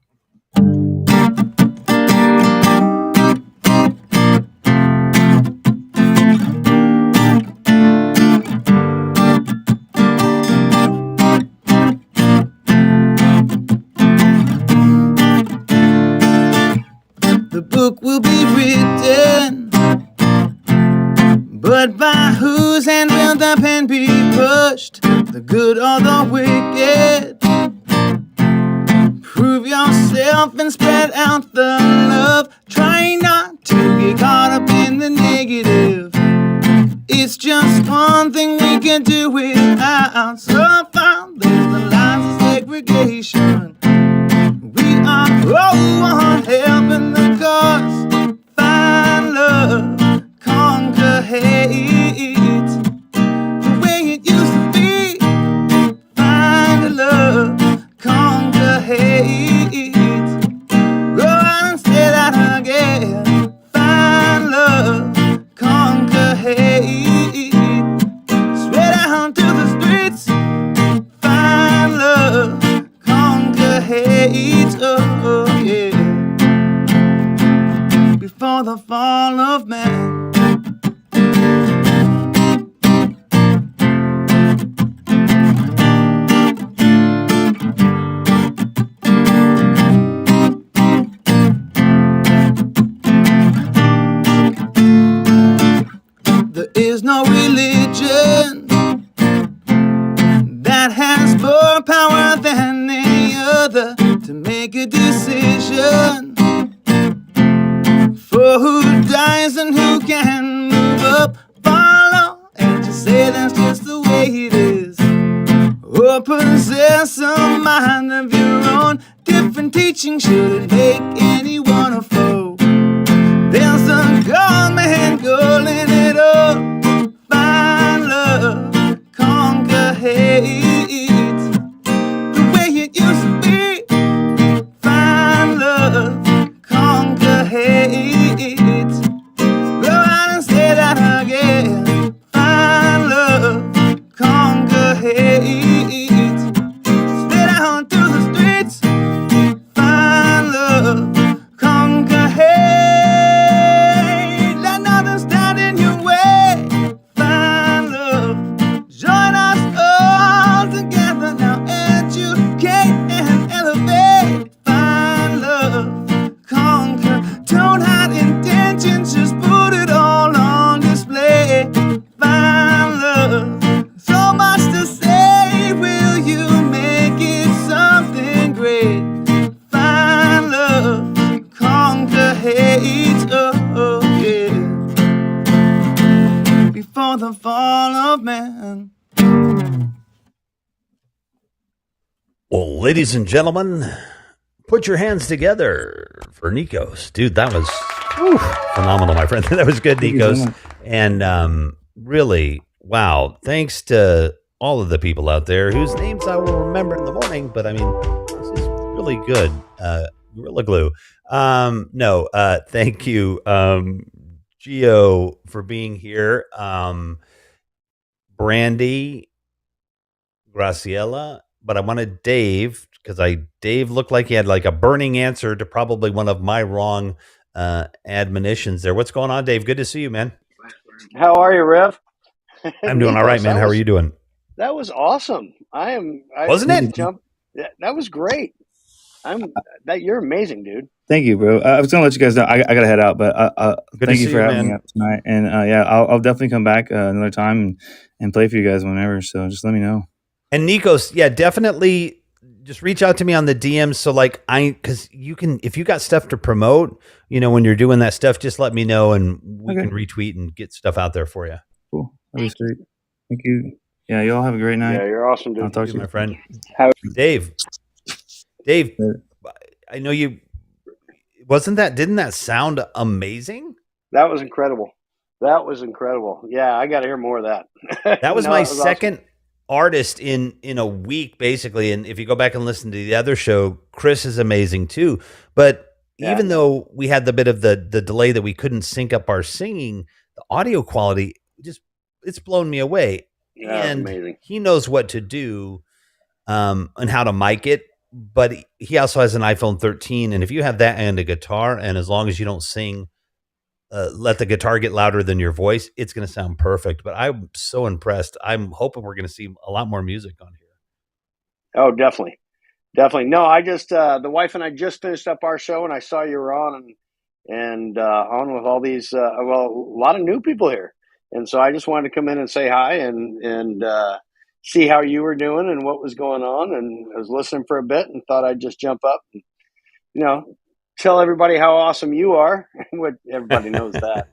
The book will be written, but by whose hand will the pen be pushed? The good or the wicked? Prove yourself and spread out the love. Try not to get caught up in the negative. It's just one thing we can do without. So far, there's the lines of segregation. We are all one helping the cause. Find love, conquer hate. The way it used to be. Find love, conquer hate. Go out and say that again. Find love, conquer hate. Spread out to the streets. Find love. say that's just the way it is. Or possess a mind of your own. Different teaching shouldn't make anyone a foe. There's a God man calling it up. Find love, conquer hate. The way it used to be. Find love, conquer hate. Go out and say that again. Find love, conquer hate. Stay down to the streets. Find love, conquer hate. Let nothing stand in your way. Find love, join us all together now. Educate and elevate. Find love, conquer. Don't hide intentions, just put it all on display. Find love, so much to say. Will you make it something great? Find love, conquer hate. Oh, yeah. Before the fall of man. Well, ladies and gentlemen, put your hands together for Nikos. Dude, that was phenomenal, my friend. That was good, Nikos. And really, wow. Thanks to all of the people out there whose names I will remember in the morning. But I mean, this is really good. Gorilla Glue. Thank you, Gio, for being here. Brandy, Graciela. But I wanted Dave, because Dave looked like he had like a burning answer to probably one of my wrong admonitions there. What's going on, Dave? Good to see you, man. How are you, Rev? I'm doing all right, man. How are you doing? That was awesome. Wasn't it? That was great. You're amazing, dude. Thank you, bro. I was gonna let you guys know I gotta head out, but thank you for having me up tonight. And I'll definitely come back another time and play for you guys whenever. So just let me know. And Nikos, yeah, definitely just reach out to me on the DMs. So like because you can, if you got stuff to promote, when you're doing that stuff, just let me know and we can retweet and get stuff out there for you. Cool. That'd be sweet. Thank you. Yeah, you all have a great night. Yeah, you're awesome, dude. I'll talk to you, my friend. Dave, I know you, didn't that sound amazing? That was incredible. Yeah, I got to hear more of that. That was my second awesome artist in a week, basically. And if you go back and listen to the other show, Chris is amazing too. But even though we had the bit of the delay that we couldn't sync up our singing, the audio quality it's blown me away. Yeah, and amazing. He knows what to do and how to mic it. But he also has an iPhone 13, and if you have that and a guitar, and as long as you don't sing, let the guitar get louder than your voice, it's going to sound perfect. But I'm so impressed. I'm hoping we're going to see a lot more music on here. Oh, definitely. No, I just the wife and I just finished up our show, and I saw you were on and on with all these a lot of new people here, and so I just wanted to come in and say hi and see how you were doing and what was going on. And I was listening for a bit and thought I'd just jump up and tell everybody how awesome you are. Everybody knows that.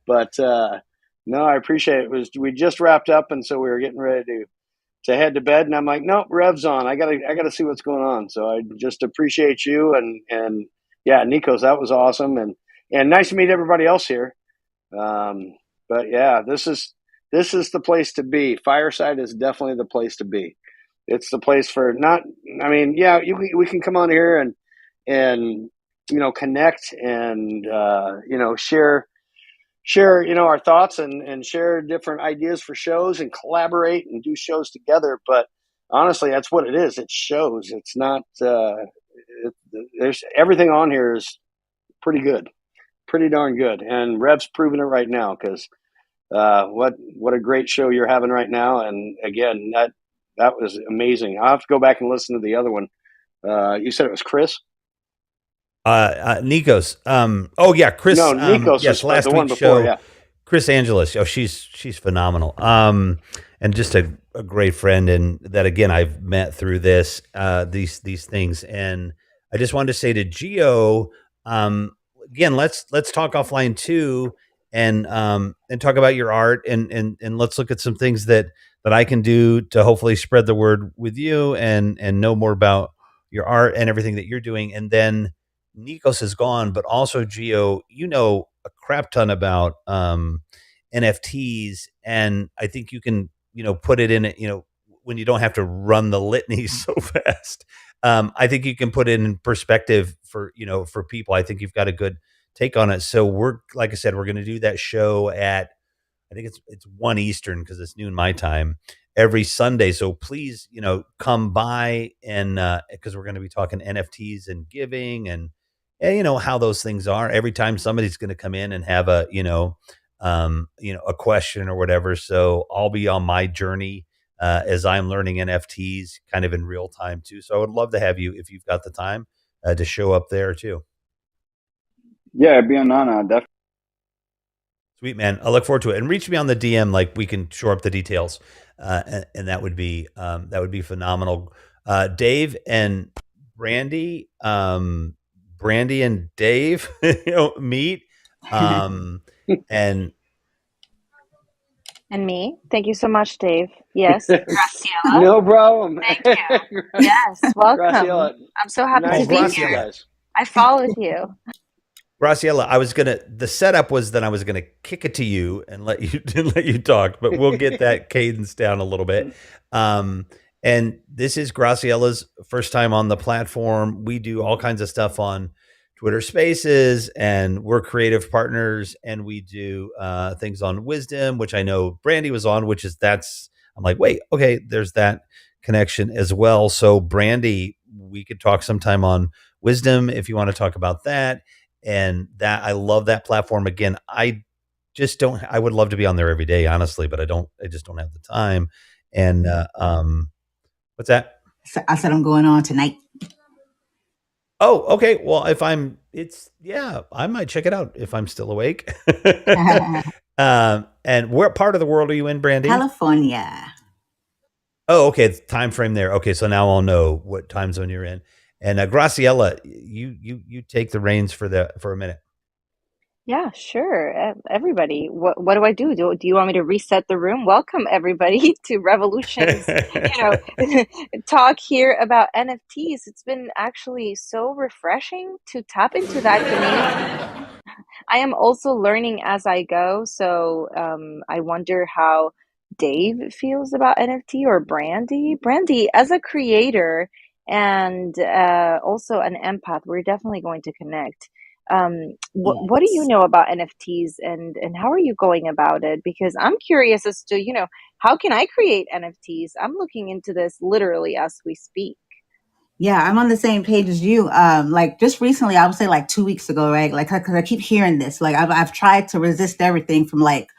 But no, I appreciate it. We just wrapped up, and so we were getting ready to head to bed, and I'm like, nope, Rev's on. I gotta see what's going on. So I just appreciate you and yeah, Nikos, that was awesome, and nice to meet everybody else here. But yeah, this is the place to be. Fireside is definitely the place to be. It's the place for we can come on here and connect and share our thoughts and share different ideas for shows and collaborate and do shows together. But honestly, that's what it is. It's shows. It's not there's everything on here is pretty good, pretty darn good, and Rev's proving it right now, because what a great show you're having right now. And again, that was amazing. I'll have to go back and listen to the other one. You said it was Chris? Nikos. Chris. No, Nikos. Yes, last the one week's before, show. yeah. Chris Angeles. Oh, she's phenomenal. And just a great friend, and that again I've met through these things. And I just wanted to say to Gio, again, let's talk offline too. and talk about your art, and let's look at some things that I can do to hopefully spread the word with you and know more about your art and everything that you're doing. And then Nikos is gone, but also Gio, you know a crap ton about NFTs, and I think you can, put it in it, when you don't have to run the litany so fast. I think you can put it in perspective for people. I think you've got a good take on it. So like I said, we're going to do that show at, I think it's 1 Eastern because it's noon my time every Sunday. So please, come by, and because we're going to be talking NFTs and giving, and how those things are. Every time somebody's going to come in and have a question or whatever. So I'll be on my journey as I'm learning NFTs kind of in real time too. So I would love to have you, if you've got the time, to show up there too. Yeah, it'd be an honor. Definitely. Sweet, man. I look forward to it. And reach me on the DM, like we can shore up the details, and that would be phenomenal. Dave and Brandy, Brandy and Dave, meet, and me. Thank you so much, Dave. Yes. Graciela. No problem. Thank you. Yes. Welcome. Graciela, I'm so happy nice to be to meet here. you guys. I followed you. Graciela, the setup was that I was gonna kick it to you and let you talk, but we'll get that cadence down a little bit. And this is Graciela's first time on the platform. We do all kinds of stuff on Twitter Spaces, and we're creative partners, and we do things on Wisdom, which I know Brandy was on, I'm like, wait, okay, there's that connection as well. So Brandy, we could talk sometime on Wisdom if you want to talk about that. And that, I love that platform. Again, I would love to be on there every day, honestly, but I just don't have the time. And what's that? So I said I'm going on tonight. Oh, okay. Well, I might check it out if I'm still awake. And what part of the world are you in, Brandy? California. Oh, okay. Time frame there. Okay, so now I'll know what time zone you're in. And Graciela, you take the reins for a minute. Yeah, sure. Everybody, what do I do? Do you want me to reset the room? Welcome everybody to Revolutions, talk here about NFTs. It's been actually so refreshing to tap into that community. I am also learning as I go, so I wonder how Dave feels about NFT, or Brandy. Brandy, as a creator and also an empath, we're definitely going to connect. What do you Yes. know about NFTs, and how are you going about it? Because I'm curious as to, how can I create NFTs? I'm looking into this literally as we speak. Yeah, I'm on the same page as you. Like just recently, I would say like 2 weeks ago, right? Like, because I keep hearing this. Like, I've tried to resist everything from like,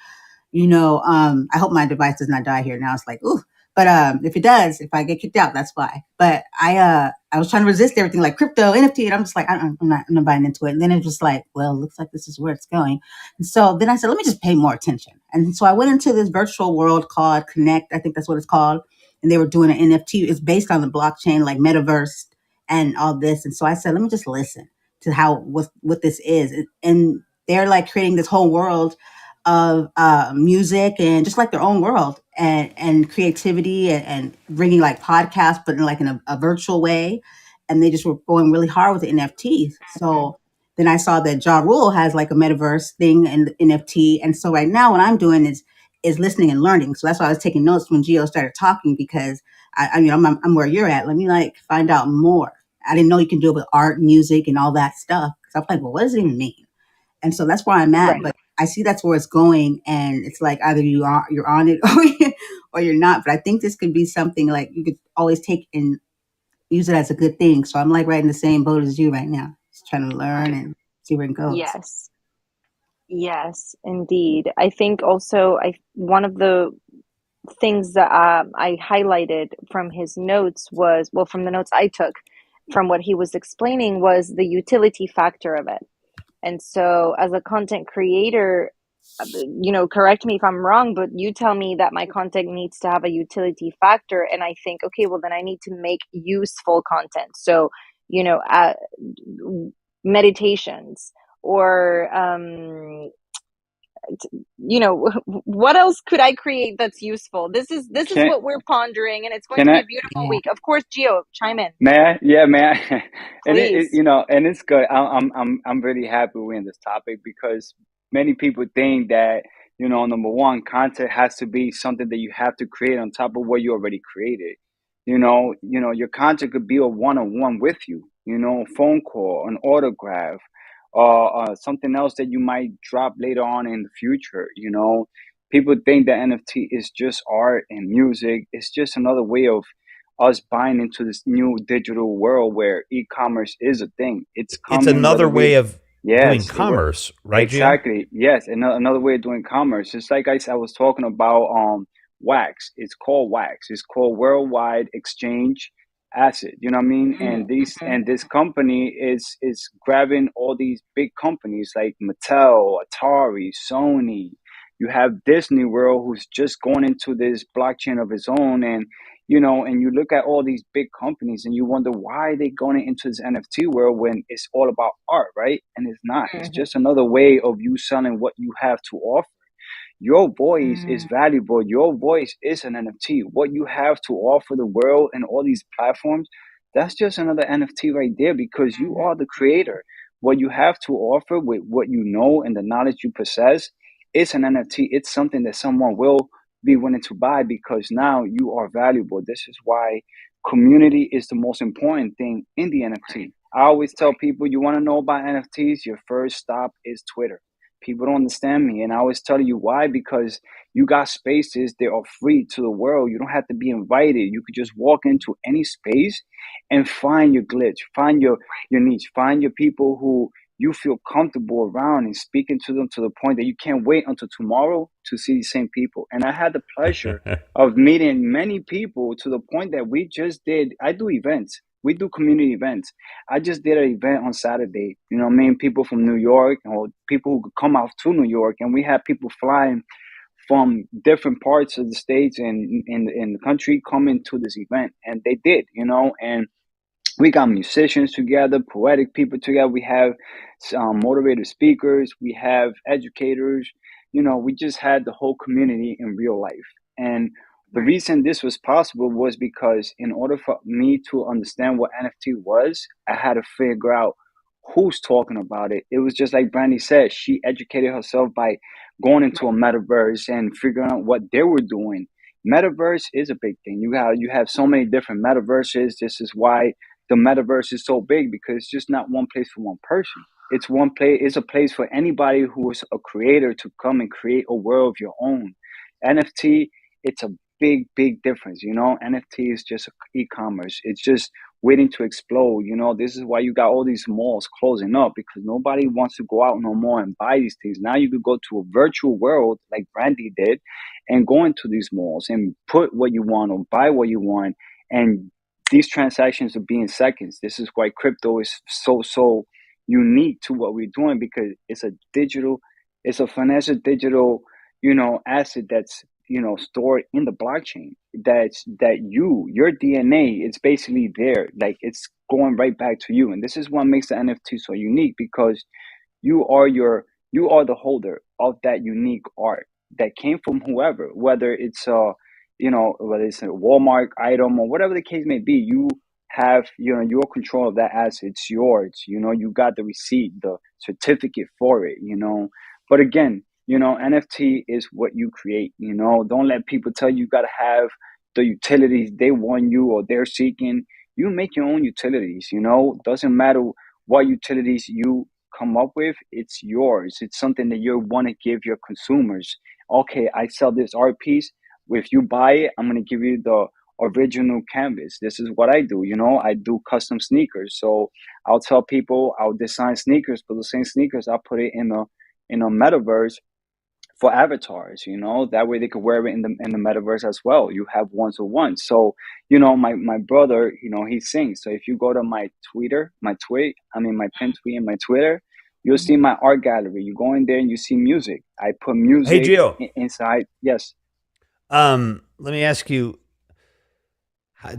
I hope my device does not die here now. It's like, ooh, but if it does, if I get kicked out, that's why. But I was trying to resist everything like crypto, NFT, and I'm just like, I'm not buying into it. And then it was like, well, looks like this is where it's going. And so then I said, let me just pay more attention. And so I went into this virtual world called Connect. I think that's what it's called. And they were doing an NFT. It's based on the blockchain, like metaverse and all this. And so I said, let me just listen to what this is. And they're like creating this whole world of music and just like their own world and creativity and bringing like podcasts, but in a virtual way. And they just were going really hard with the NFTs. So then I saw that Ja Rule has like a metaverse thing and the NFT. And so right now what I'm doing is listening and learning. So that's why I was taking notes when Gio started talking, because I'm where you're at. Let me like find out more. I didn't know you can do it with art, music, and all that stuff. So I'm like, well, what does it even mean? And so that's where I'm at. Right. But I see that's where it's going, and it's like either you're on it or you're not. But I think this could be something like you could always take and use it as a good thing. So I'm like right in the same boat as you right now, just trying to learn and see where it goes. Yes. Yes, indeed. I think also one of the things that I highlighted from his notes was, well, from the notes I took from what he was explaining, was the utility factor of it. And so as a content creator, correct me if I'm wrong, but you tell me that my content needs to have a utility factor. And I think, okay, well, then I need to make useful content. So, meditations or what else could I create that's useful? This is Can what we're pondering, and it's going can to be I? a beautiful week. Of course, Gio, chime in, Man, yeah, man, and please. and it's good. I'm really happy we're in this topic because many people think that number one, content has to be something that you have to create on top of what you already created. Your content could be a one-on-one with you. A phone call, an autograph, something else that you might drop later on in the future. People think that NFT is just art and music. It's just another way of us buying into this new digital world where e-commerce is a thing. It's It's coming whether another way we of doing yes, commerce, right, Gio? exactly. Yes, another way of doing commerce. It's like I was talking about wax. It's called wax. It's called Worldwide Exchange Asset. You know what I mean? And this company is grabbing all these big companies like Mattel, Atari, Sony. You have Disney World who's just going into this blockchain of its own, and you look at all these big companies and you wonder why they going into this NFT world when it's all about art, right? And it's not. It's just another way of you selling what you have to offer. Your voice is valuable. Your voice is an NFT. What you have to offer the world and all these platforms, that's just another NFT right there because you are the creator. What you have to offer with what you know and the knowledge you possess, it's an NFT. It's something that someone will be willing to buy because now you are valuable. This is why community is the most important thing in the NFT. I always tell people you want to know about NFTs, your first stop is Twitter. People don't understand me, and I always tell you why, because you got spaces that are free to the world. You don't have to be invited. You could just walk into any space and find your glitch, find your niche, find your people who you feel comfortable around and speaking to them to the point that you can't wait until tomorrow to see the same people. And I had the pleasure of meeting many people to the point that I do events. We do community events. I just did an event on Saturday. People from New York or people who could come out to New York, and we had people flying from different parts of the states and in the country coming to this event, and they did, and we got musicians together, poetic people together. We have motivated speakers. We have educators. We just had the whole community in real life. And the reason this was possible was because in order for me to understand what NFT was, I had to figure out who's talking about it. It was just like Brandy said, she educated herself by going into a metaverse and figuring out what they were doing. Metaverse is a big thing. You have so many different metaverses. This is why the metaverse is so big, because it's just not one place for one person. It's one place. It's a place for anybody who is a creator to come and create a world of your own. NFT, it's a big difference. NFT is just e-commerce. It's just waiting to explode. This is why you got all these malls closing up, because nobody wants to go out no more and buy these things. Now you could go to a virtual world like Brandy did and go into these malls and put what you want or buy what you want, and these transactions will be in seconds. This is why crypto is so unique to what we're doing, because it's a financial digital, asset that's stored in the blockchain. Your DNA, it's basically there, like it's going right back to you. And this is what makes the NFT so unique, because you are the holder of that unique art that came from whoever, whether it's a Walmart item or whatever the case may be. You have your control of that asset. It's yours. You got the receipt, the certificate for it. But again, NFT is what you create. Don't let people tell you got to have the utilities they want you or they're seeking. You make your own utilities. Doesn't matter what utilities you come up with, it's yours. It's something that you want to give your consumers. Okay, I sell this art piece. If you buy it, I'm going to give you the original canvas. This is what I do. I do custom sneakers. So I'll tell people I'll design sneakers, but the same sneakers, I'll put it in a metaverse for avatars. That way they could wear it in the metaverse as well. You have one to one. So my brother, he sings. So if you go to my pin tweet and my Twitter, you'll see my art gallery. You go in there and you see music. I put Hey, music Gio. inside. Yes. Let me ask you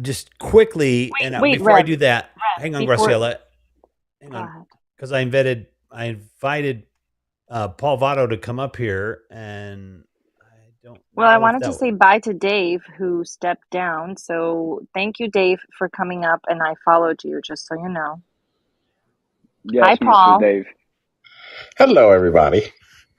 just quickly, Wait, before I Rev, do that, hang on, before Graciela, hang on, because I invited Paul Votto to come up here, and I don't Well, I know if wanted to that. say bye to Dave, who stepped down. So thank you, Dave, for coming up, and I followed you, just so you know. Hi, Yes, Mr. Paul. Dave. Hello, everybody.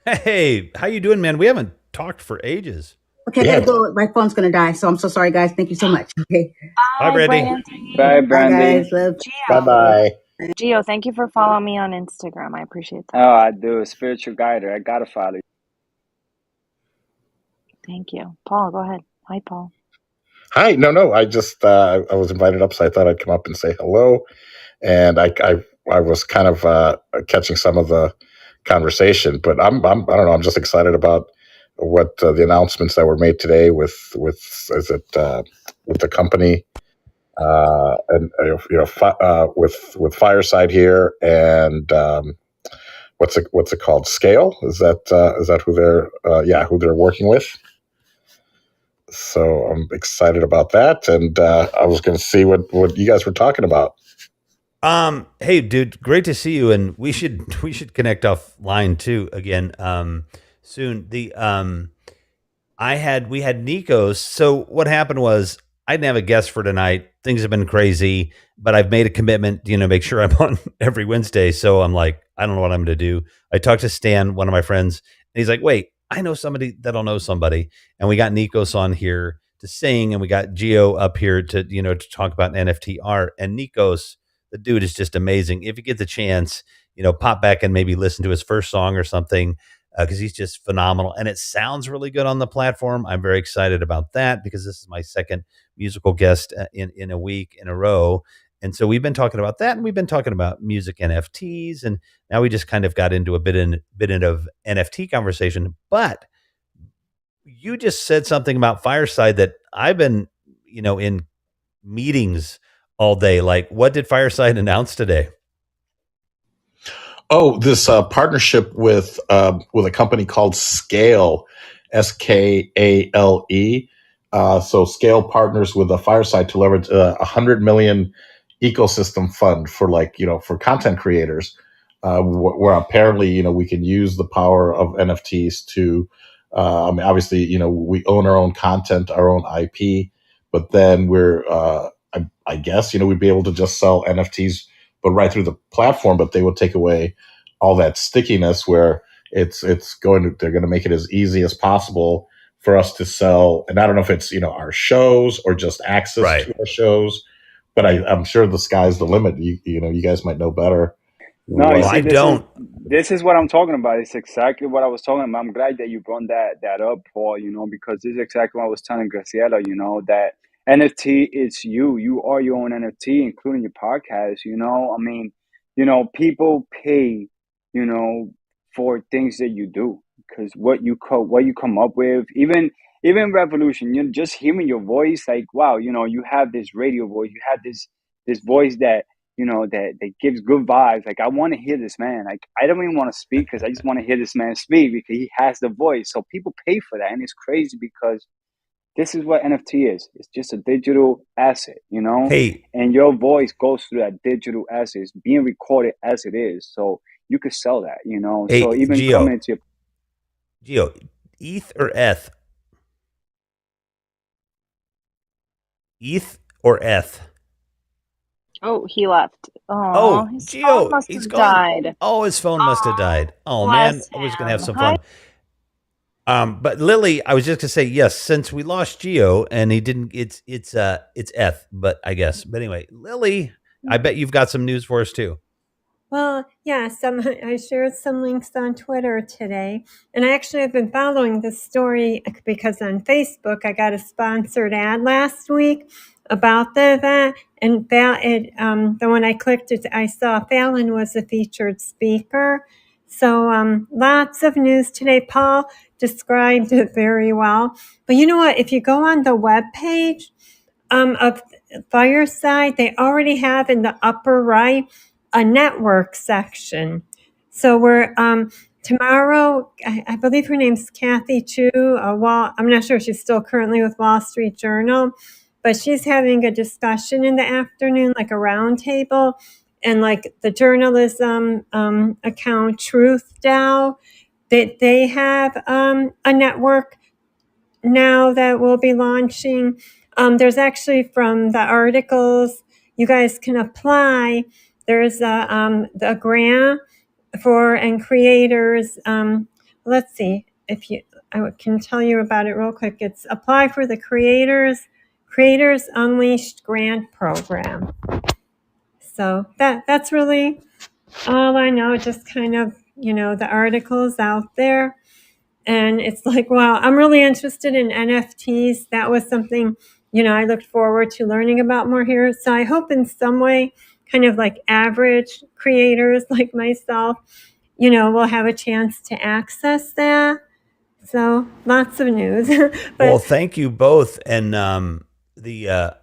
Hey, how you doing, man? We haven't talked for ages. Okay, I gotta go. My phone's gonna die, so I'm so sorry, guys. Thank you so much. Okay. Bye, Bye, Brandy. Bye, Brandy. Bye, Brandy. guys. Love. Bye Gio. bye. Gio, thank you for following me on Instagram. I appreciate Oh, that. I do a spiritual guider. I gotta follow you. Thank you. Paul, go ahead. Hi, Paul. Hi. No. I just I was invited up, so I thought I'd come up and say hello. And I was kind of catching some of the conversation, but I don't know. I'm just excited about what the announcements that were made today with the company and with Fireside here and what's it called? Scale, is that who they're working with? So I'm excited about that, and I was going to see what you guys were talking about. Hey, dude, great to see you, and we should connect offline too again soon. We had Nikos. So what happened was I didn't have a guest for tonight. Things have been crazy, but I've made a commitment, make sure I'm on every Wednesday. So I'm like, I don't know what I'm going to do. I talked to Stan, one of my friends, and he's like, wait, I know somebody that'll know somebody. And we got Nikos on here to sing, and we got Gio up here to talk about NFT art. And Nikos, the dude is just amazing. If you get the chance, pop back and maybe listen to his first song or something, because he's just phenomenal and it sounds really good on the platform. I'm very excited about that because this is my second musical guest in a week in a row. And so we've been talking about that, and we've been talking about music NFTs, and now we just kind of got into a bit of NFT conversation. But you just said something about Fireside that I've been, in meetings all day. Like, what did Fireside announce today? Oh, this partnership with a company called Scale, Skale. So Scale partners with a Fireside to leverage a 100 million ecosystem fund for content creators, where apparently we can use the power of NFTs to. Obviously, we own our own content, our own IP, but then I guess we'd be able to just sell NFTs, but right through the platform. But they would take away all that stickiness where they're going to make it as easy as possible for us to sell. And I don't know if it's our shows or just access to our shows, but I'm sure the sky's the limit. You guys might know better. No, you see, I don't. this is what I'm talking about. It's exactly what I was talking about. I'm glad that you brought that up, Paul. Because this is exactly what I was telling Graciela. That NFT is you. You are your own NFT, including your podcast. I mean, people pay, for things that you do because what you come up with, even Revolution. Just hearing your voice, like wow, you have this radio voice. You have this voice that that gives good vibes. Like I want to hear this man. Like I don't even want to speak because I just want to hear this man speak because he has the voice. So people pay for that, and it's crazy because this is what NFT is. It's just a digital asset, Hey, and your voice goes through that digital asset. It's being recorded as it is, so you could sell that, hey, So even coming into Gio, ETH or ETH? ETH or ETH? Oh, he left. Oh, Oh, his phone Gio, must he's have gone. died. Oh, his phone must have Oh, died. Oh man, bless I was gonna have him. some Hi. fun. But Lily, I was just gonna say yes. Since we lost Gio and he didn't, it's ETH, but I guess. But anyway, Lily, I bet you've got some news for us too. Well, yeah, I shared some links on Twitter today, and I actually have been following this story because on Facebook I got a sponsored ad last week about the event, and then when I clicked it, I saw Fallon was a featured speaker. So lots of news today. Paul described it very well. But you know what? If you go on the webpage of Fireside, they already have in the upper right a network section. So we're tomorrow. I believe her name's Kathy Chu. I'm not sure if she's still currently with Wall Street Journal, but she's having a discussion in the afternoon, like a roundtable, and like the journalism account Truth DAO they have a network now that we'll be launching. There's actually, from the articles, you guys can apply. There's a grant for and creators. Let's see if you. I can tell you about it real quick. It's apply for the Creators Unleashed grant program. So that's really all I know. Just kind of, the articles out there. And it's like, wow, I'm really interested in NFTs. That was something, I looked forward to learning about more here. So I hope in some way, kind of like average creators like myself, will have a chance to access that. So lots of news. Well, thank you both. And the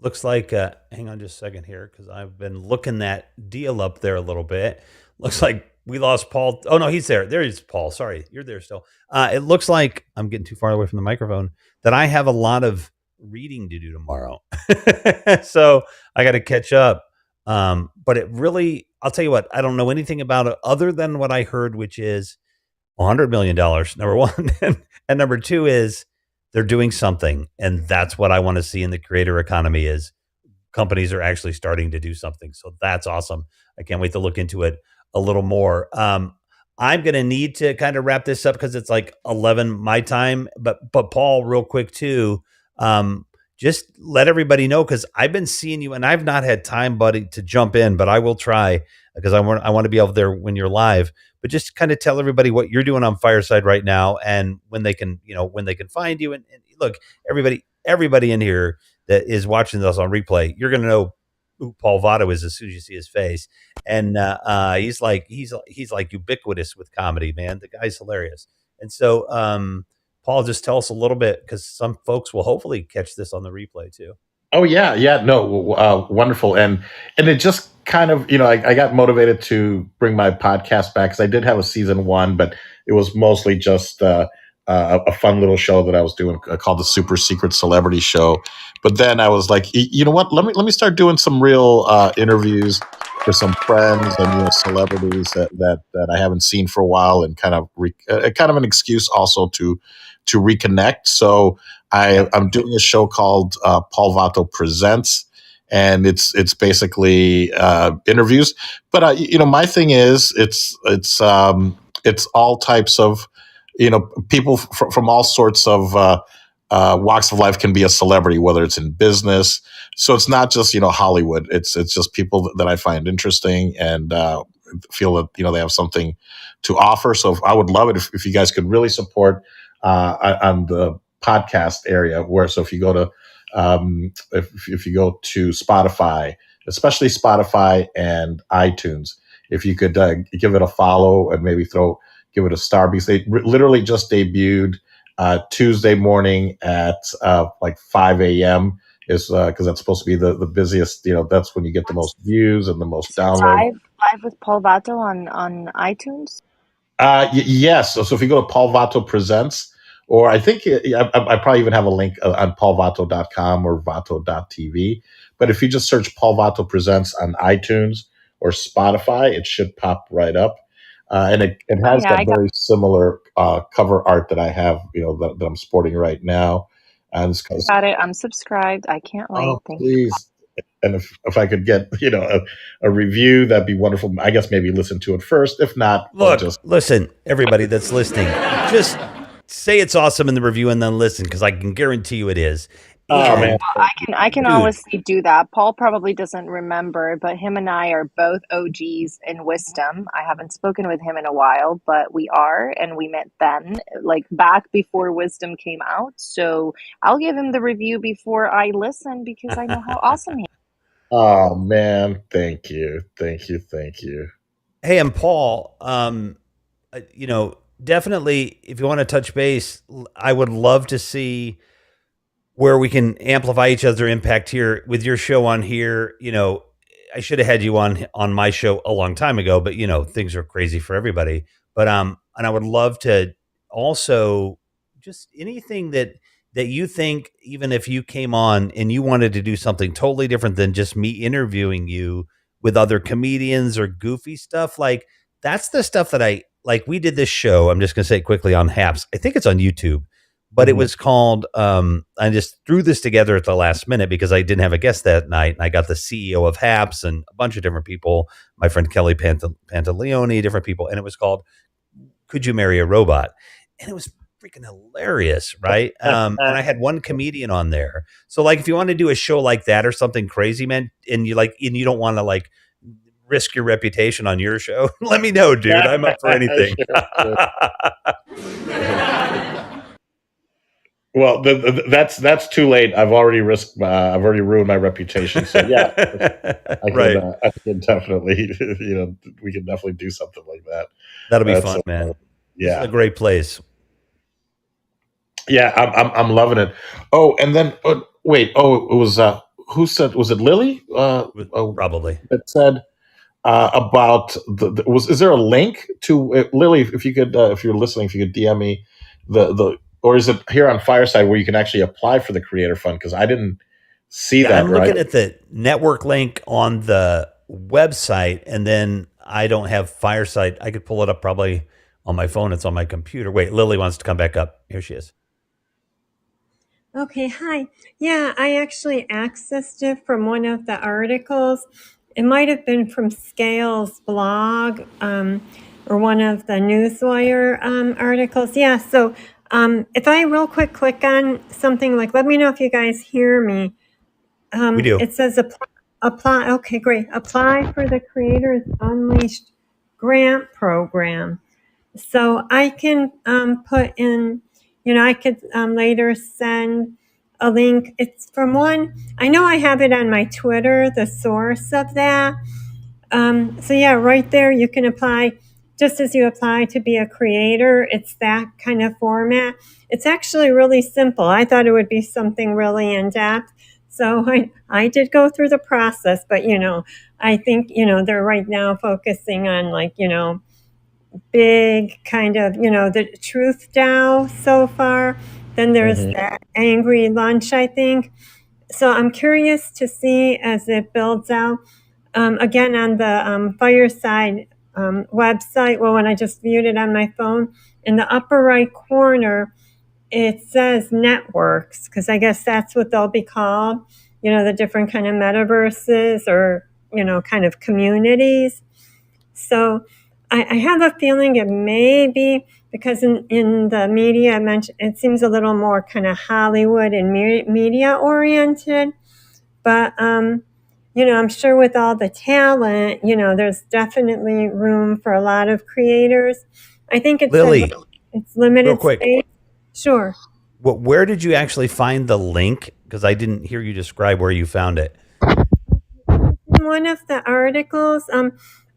looks like hang on just a second here, because I've been looking that deal up there a little bit. Looks like we lost Paul. Oh no, he's there. There is Paul. Sorry, you're there still. It looks like I'm getting too far away from the microphone, that I have a lot of reading to do tomorrow. So I got to catch up. But it really, I'll tell you what, I don't know anything about it other than what I heard, which is $100 million, number one. And number two is they're doing something. And that's what I want to see in the creator economy, is companies are actually starting to do something. So that's awesome. I can't wait to look into it a little more. I'm going to need to kind of wrap this up because it's like 11 my time. But Paul, real quick too, just let everybody know, because I've been seeing you and I've not had time, buddy, to jump in, but I will try, because I want to be over there when you're live. But just kind of tell everybody what you're doing on Fireside right now, and when they can find you. And look, everybody in here that is watching this on replay, you're going to know who Paul Votto is as soon as you see his face. And he's like ubiquitous with comedy, man. The guy's hilarious. And so, Paul, just tell us a little bit, because some folks will hopefully catch this on the replay too. Oh yeah, no, wonderful, and it just kind of, I got motivated to bring my podcast back, because I did have a season one, but it was mostly just a fun little show that I was doing called the Super Secret Celebrity Show. But then I was like, you know what? Let me start doing some real interviews with some friends and celebrities that I haven't seen for a while, and kind of kind of an excuse also to reconnect. So I'm doing a show called Paul Votto Presents, and it's basically interviews. But my thing is, it's all types of people from all sorts of walks of life can be a celebrity, whether it's in business. So it's not just Hollywood. It's just people that I find interesting and feel that they have something to offer. So I would love it if you guys could really support on the podcast area. So if you go to if you go to Spotify, especially Spotify and iTunes, if you could give it a follow and maybe give it a star, because they literally just debuted Tuesday morning at like 5 a.m. is because that's supposed to be the busiest. That's when you get the most views and the most downloads. Live with Paul Votto on iTunes. Yes. So if you go to Paul Votto Presents, or I think I probably even have a link on paulvotto.com or vato.tv. But if you just search Paul Votto Presents on iTunes or Spotify, it should pop right up. And it has that very similar cover art that I have, that I'm sporting right now. And got it. I'm subscribed. I can't wait. Oh, please. And if I could get a review, that'd be wonderful. I guess maybe listen to it first. If not, listen, everybody that's listening, just say it's awesome in the review and then listen, because I can guarantee you it is. Man. I can honestly do that. Paul probably doesn't remember, but him and I are both OGs in Wisdom. I haven't spoken with him in a while, but we are, and we met then, like back before Wisdom came out. So I'll give him the review before I listen, because I know how awesome he is. Oh man, thank you. Hey, and Paul, definitely, if you want to touch base, I would love to see where we can amplify each other's impact here with your show on here. I should have had you on my show a long time ago, but things are crazy for everybody. But and I would love to also just anything that you think, even if you came on and you wanted to do something totally different than just me interviewing you with other comedians or goofy stuff, like that's the stuff that I like we did this show. I'm just going to say it quickly on Haps. I think it's on YouTube, but it was called. I just threw this together at the last minute because I didn't have a guest that night, and I got the CEO of Haps and a bunch of different people. My friend Kelly Pantaleone, different people, and it was called "Could You Marry a Robot?" And it was freaking hilarious, right? And I had one comedian on there. So like, if you want to do a show like that or something crazy, man, and you don't want to like risk your reputation on your show, let me know, dude. I'm up for anything. Well, that's too late. I've already risked. I've already ruined my reputation. So yeah, Right. I can definitely, we can definitely do something like that. That'll be That's fun, man. This is yeah, a great place. yeah, I'm loving it. Oh, and then wait. Oh, it was who said? Was it Lily? Probably. That said about is there a link to Lily? If you could, if you're listening, if you could DM me the or is it here on Fireside where you can actually apply for the Creator Fund? Because I didn't see Yeah, that. I'm looking at the network link on the website, and then I don't have Fireside. I could pull it up probably on my phone. It's on my computer. Wait, Lily wants to come back up. Here she is. Okay, hi. Yeah, I actually accessed it from one of the articles. It might have been from Scale's blog or one of the Newswire articles. Yeah, so if I real quick click on something like, let me know if you guys hear me. We do. It says apply. Okay, great. Apply for the Creators Unleashed grant program. So I can put in, I could later send a link. It's from one, I know I have it on my Twitter, the source of that. So yeah, right there you can apply just as you apply to be a creator. It's that kind of format. It's actually really simple. I thought it would be something really in depth. So I did go through the process, but I think, they're right now focusing on like, big kind of, the Truth DAO so far. Then there's that Angry Lunch, I think. So I'm curious to see as it builds out. Again, on the Fireside website, well, when I just viewed it on my phone, in the upper right corner, it says networks, because I guess that's what they'll be called, the different kind of metaverses or, kind of communities. So I have a feeling it may be because in the media, I mentioned it seems a little more kind of Hollywood and media oriented. But, I'm sure with all the talent, there's definitely room for a lot of creators. I think it's Lily, it's limited real quick. space. Sure. Where did you actually find the link? Because I didn't hear you describe where you found it. One of the articles.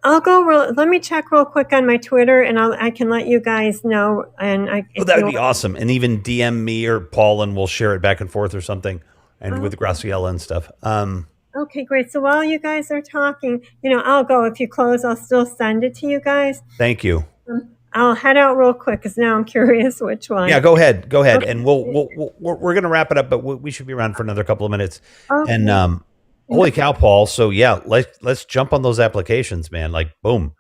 I'll go. Let me check real quick on my Twitter, and I can let you guys know. And That would be awesome. And even DM me or Paul, and we'll share it back and forth or something. And with Graciela and stuff. Okay, great. So while you guys are talking, I'll go. If you close, I'll still send it to you guys. Thank you. I'll head out real quick because now I'm curious which one. Yeah, go ahead, Okay. and we're gonna wrap it up, but we should be around for another couple of minutes. Okay. And holy cow, Paul! So yeah, let's jump on those applications, man. Like boom.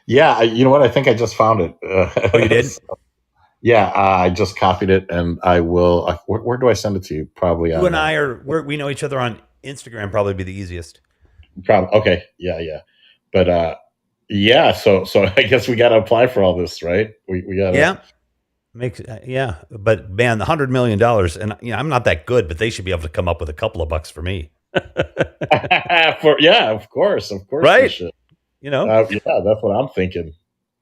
Yeah, you know what? I think I just found it. Oh, you did? Yeah, I just copied it, and I will. Where do I send it to you? Probably. You and I we know each other on Instagram. Probably be the easiest. Okay. Yeah. But yeah. So I guess we got to apply for all this, right? We got to. Yeah. But man, the $100 million, and I'm not that good, but they should be able to come up with a couple of bucks for me. Of course, right? They should. Yeah, that's what I'm thinking.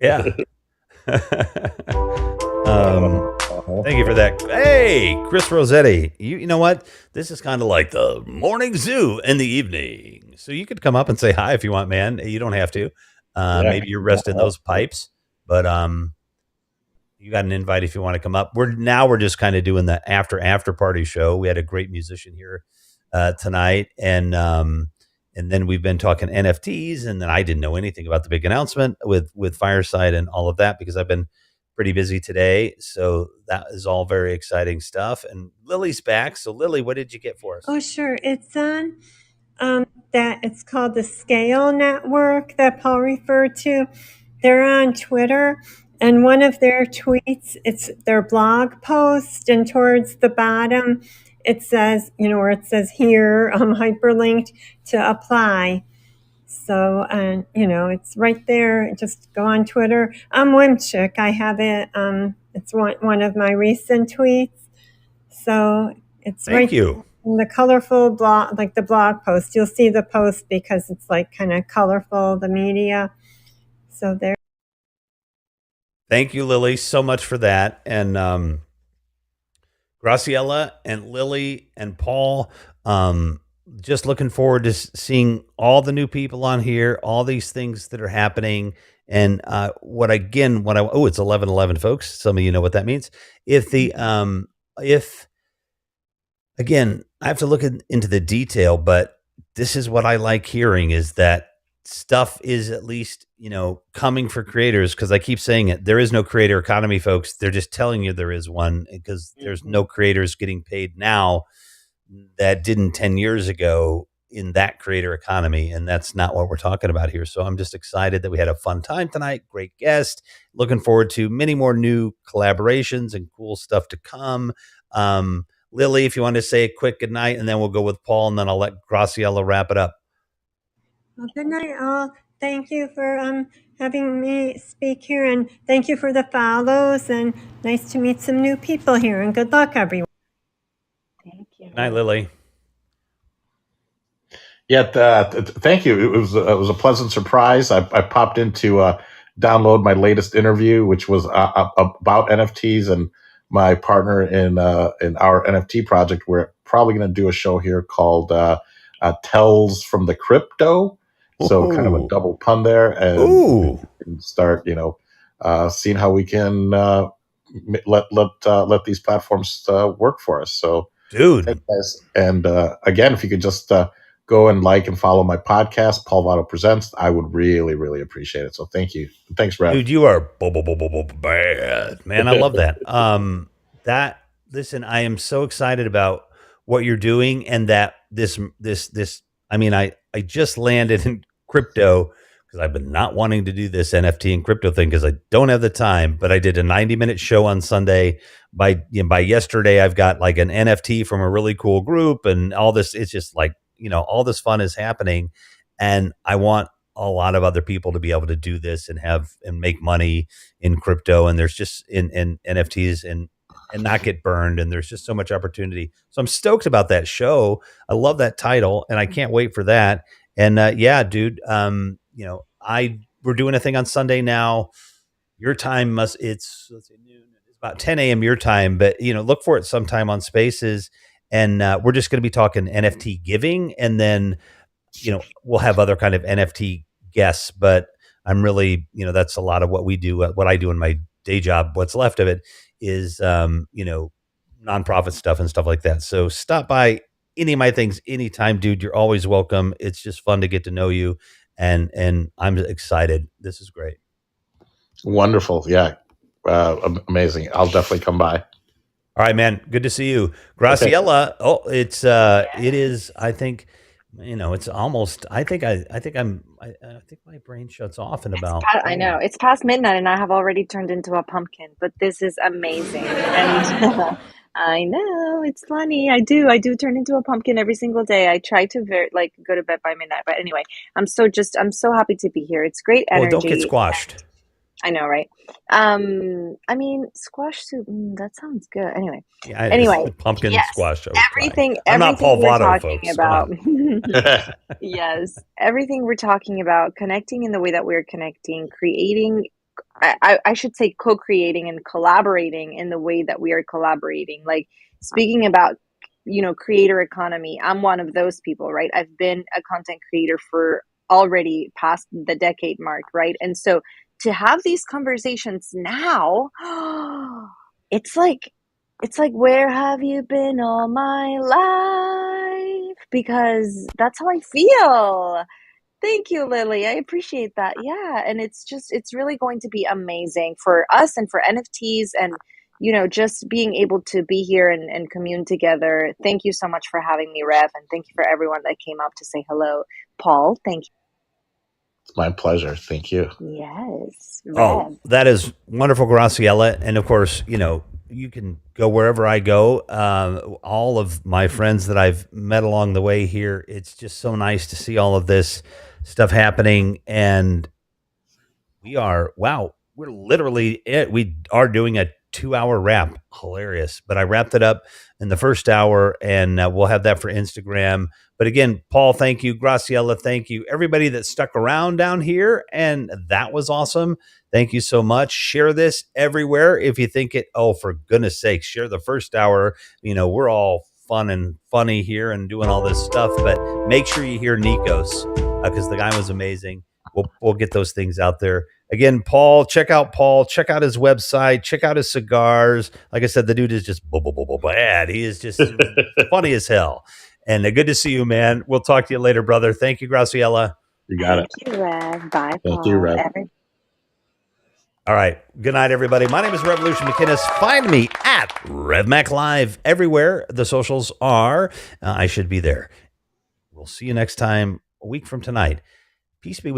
Yeah. Thank you for that. Hey, Chris Rossetti. You know what? This is kind of like the morning zoo in the evening. So you could come up and say hi if you want, man. You don't have to. Maybe you're resting those pipes, but you got an invite if you want to come up. We're just kind of doing the after party show. We had a great musician here tonight, and then we've been talking NFTs, and then I didn't know anything about the big announcement with Fireside and all of that because I've been pretty busy today. So that is all very exciting stuff. And Lily's back. So Lily, what did you get for us? Oh, sure. It's on that it's called the Scale Network that Paul referred to. They're on Twitter, and one of their tweets, it's their blog post, and towards the bottom, it says, where it says here, hyperlinked to apply. So, and it's right there. Just go on Twitter. I'm Wimchick. I have it. It's one of my recent tweets. So it's Thank right you. in the colorful blog, like the blog post. You'll see the post because it's like kind of colorful, the media. So there. Thank you, Lily, so much for that. And Graciela and Lily and Paul, just looking forward to seeing all the new people on here, all these things that are happening. And it's 11:11, folks. Some of you know what that means. If again, I have to look into the detail, but this is what I like hearing is that stuff is at least, coming for creators. Cause I keep saying it. There is no creator economy, folks. They're just telling you there is one because there's no creators getting paid now that didn't 10 years ago in that creator economy. And that's not what we're talking about here. So I'm just excited that we had a fun time tonight. Great guest. Looking forward to many more new collaborations and cool stuff to come. Lily, if you want to say a quick good night, and then we'll go with Paul, and then I'll let Graciela wrap it up. Well, good night, all. Thank you for having me speak here, and thank you for the follows, and nice to meet some new people here, and good luck, everyone. Thank you. Good night, Lily. Yeah, thank you. It was a pleasant surprise. I popped in to download my latest interview, which was about NFTs, and my partner in our NFT project. We're probably going to do a show here called "Tells from the Crypto." So kind of a double pun there, and start seeing how we can let these platforms work for us. So, dude, thanks, guys. And again, if you could just go and like and follow my podcast, Paul Votto Presents, I would really, really appreciate it. So thank you. Thanks, Rev. Dude, you are bad, man. I love that. Listen, I am so excited about what you're doing, and that this. I mean, I just landed in crypto because I've been not wanting to do this NFT and crypto thing because I don't have the time. But I did a 90-minute show on Sunday. By yesterday, I've got like an NFT from a really cool group, and all this. It's just like, all this fun is happening, and I want a lot of other people to be able to do this and make money in crypto. And there's just in NFTs and not get burned. And there's just so much opportunity. So I'm stoked about that show. I love that title, and I can't wait for that. And yeah, dude, we're doing a thing on Sunday now. Your time it's noon. It's about 10 a.m. your time, but look for it sometime on Spaces. And we're just going to be talking NFT giving, and then we'll have other kind of NFT guests, but I'm really, that's a lot of what we do, what I do in my day job. What's left of it is, nonprofit stuff and stuff like that. So stop by any of my things anytime, dude. You're always welcome. It's just fun to get to know you. And I'm excited. This is great. Wonderful. Yeah. Amazing. I'll definitely come by. All right, man. Good to see you. Graciela. Okay. It is, I think, it's almost, I think my brain shuts off in about. I know it's past midnight and I have already turned into a pumpkin, but this is amazing. And I know it's funny. I do turn into a pumpkin every single day. I try to go to bed by midnight, but anyway, I'm so happy to be here. It's great energy. Well, don't get squashed. I know, right? I mean, squash soup. That sounds good. Anyway, anyway, pumpkin squash. Everything. I'm not Paul Votto, talking folks. About. Yes, everything we're talking about, connecting in the way that we're connecting, creating. I should say co-creating and collaborating in the way that we are collaborating. Like speaking about, creator economy. I'm one of those people, right? I've been a content creator for already past the decade mark, right? And so to have these conversations now, it's like, where have you been all my life? Because that's how I feel. Thank you, Lily. I appreciate that. Yeah. And it's really going to be amazing for us and for NFTs and, just being able to be here and commune together. Thank you so much for having me, Rev, and thank you for everyone that came up to say hello. Paul, thank you. It's my pleasure. Thank you. Yes, Rev. Oh, that is wonderful, Graciela. And of course, you can go wherever I go. All of my friends that I've met along the way here, it's just so nice to see all of this stuff happening. And we're literally we are doing a 2-hour wrap. Hilarious. But I wrapped it up in the first hour, and we'll have that for Instagram. But again, Paul, thank you. Graciela, thank you. Everybody that stuck around down here, and that was awesome. Thank you so much. Share this everywhere if you think it. Oh, for goodness sake, share the first hour. We're all fun and funny here and doing all this stuff, but make sure you hear Nikos because the guy was amazing. We'll get those things out there. Again, Paul, check out his website, check out his cigars. Like I said, the dude is just bad. He is just funny as hell. And good to see you, man. We'll talk to you later, brother. Thank you, Graciela. You got it. Thank you, Rev. Bye, Thank Paul. you, Rev. All right. Good night, everybody. My name is Revolution McKinnis. Find me at RevMac Live everywhere the socials are. I should be there. We'll see you next time, a week from tonight. Peace be with you.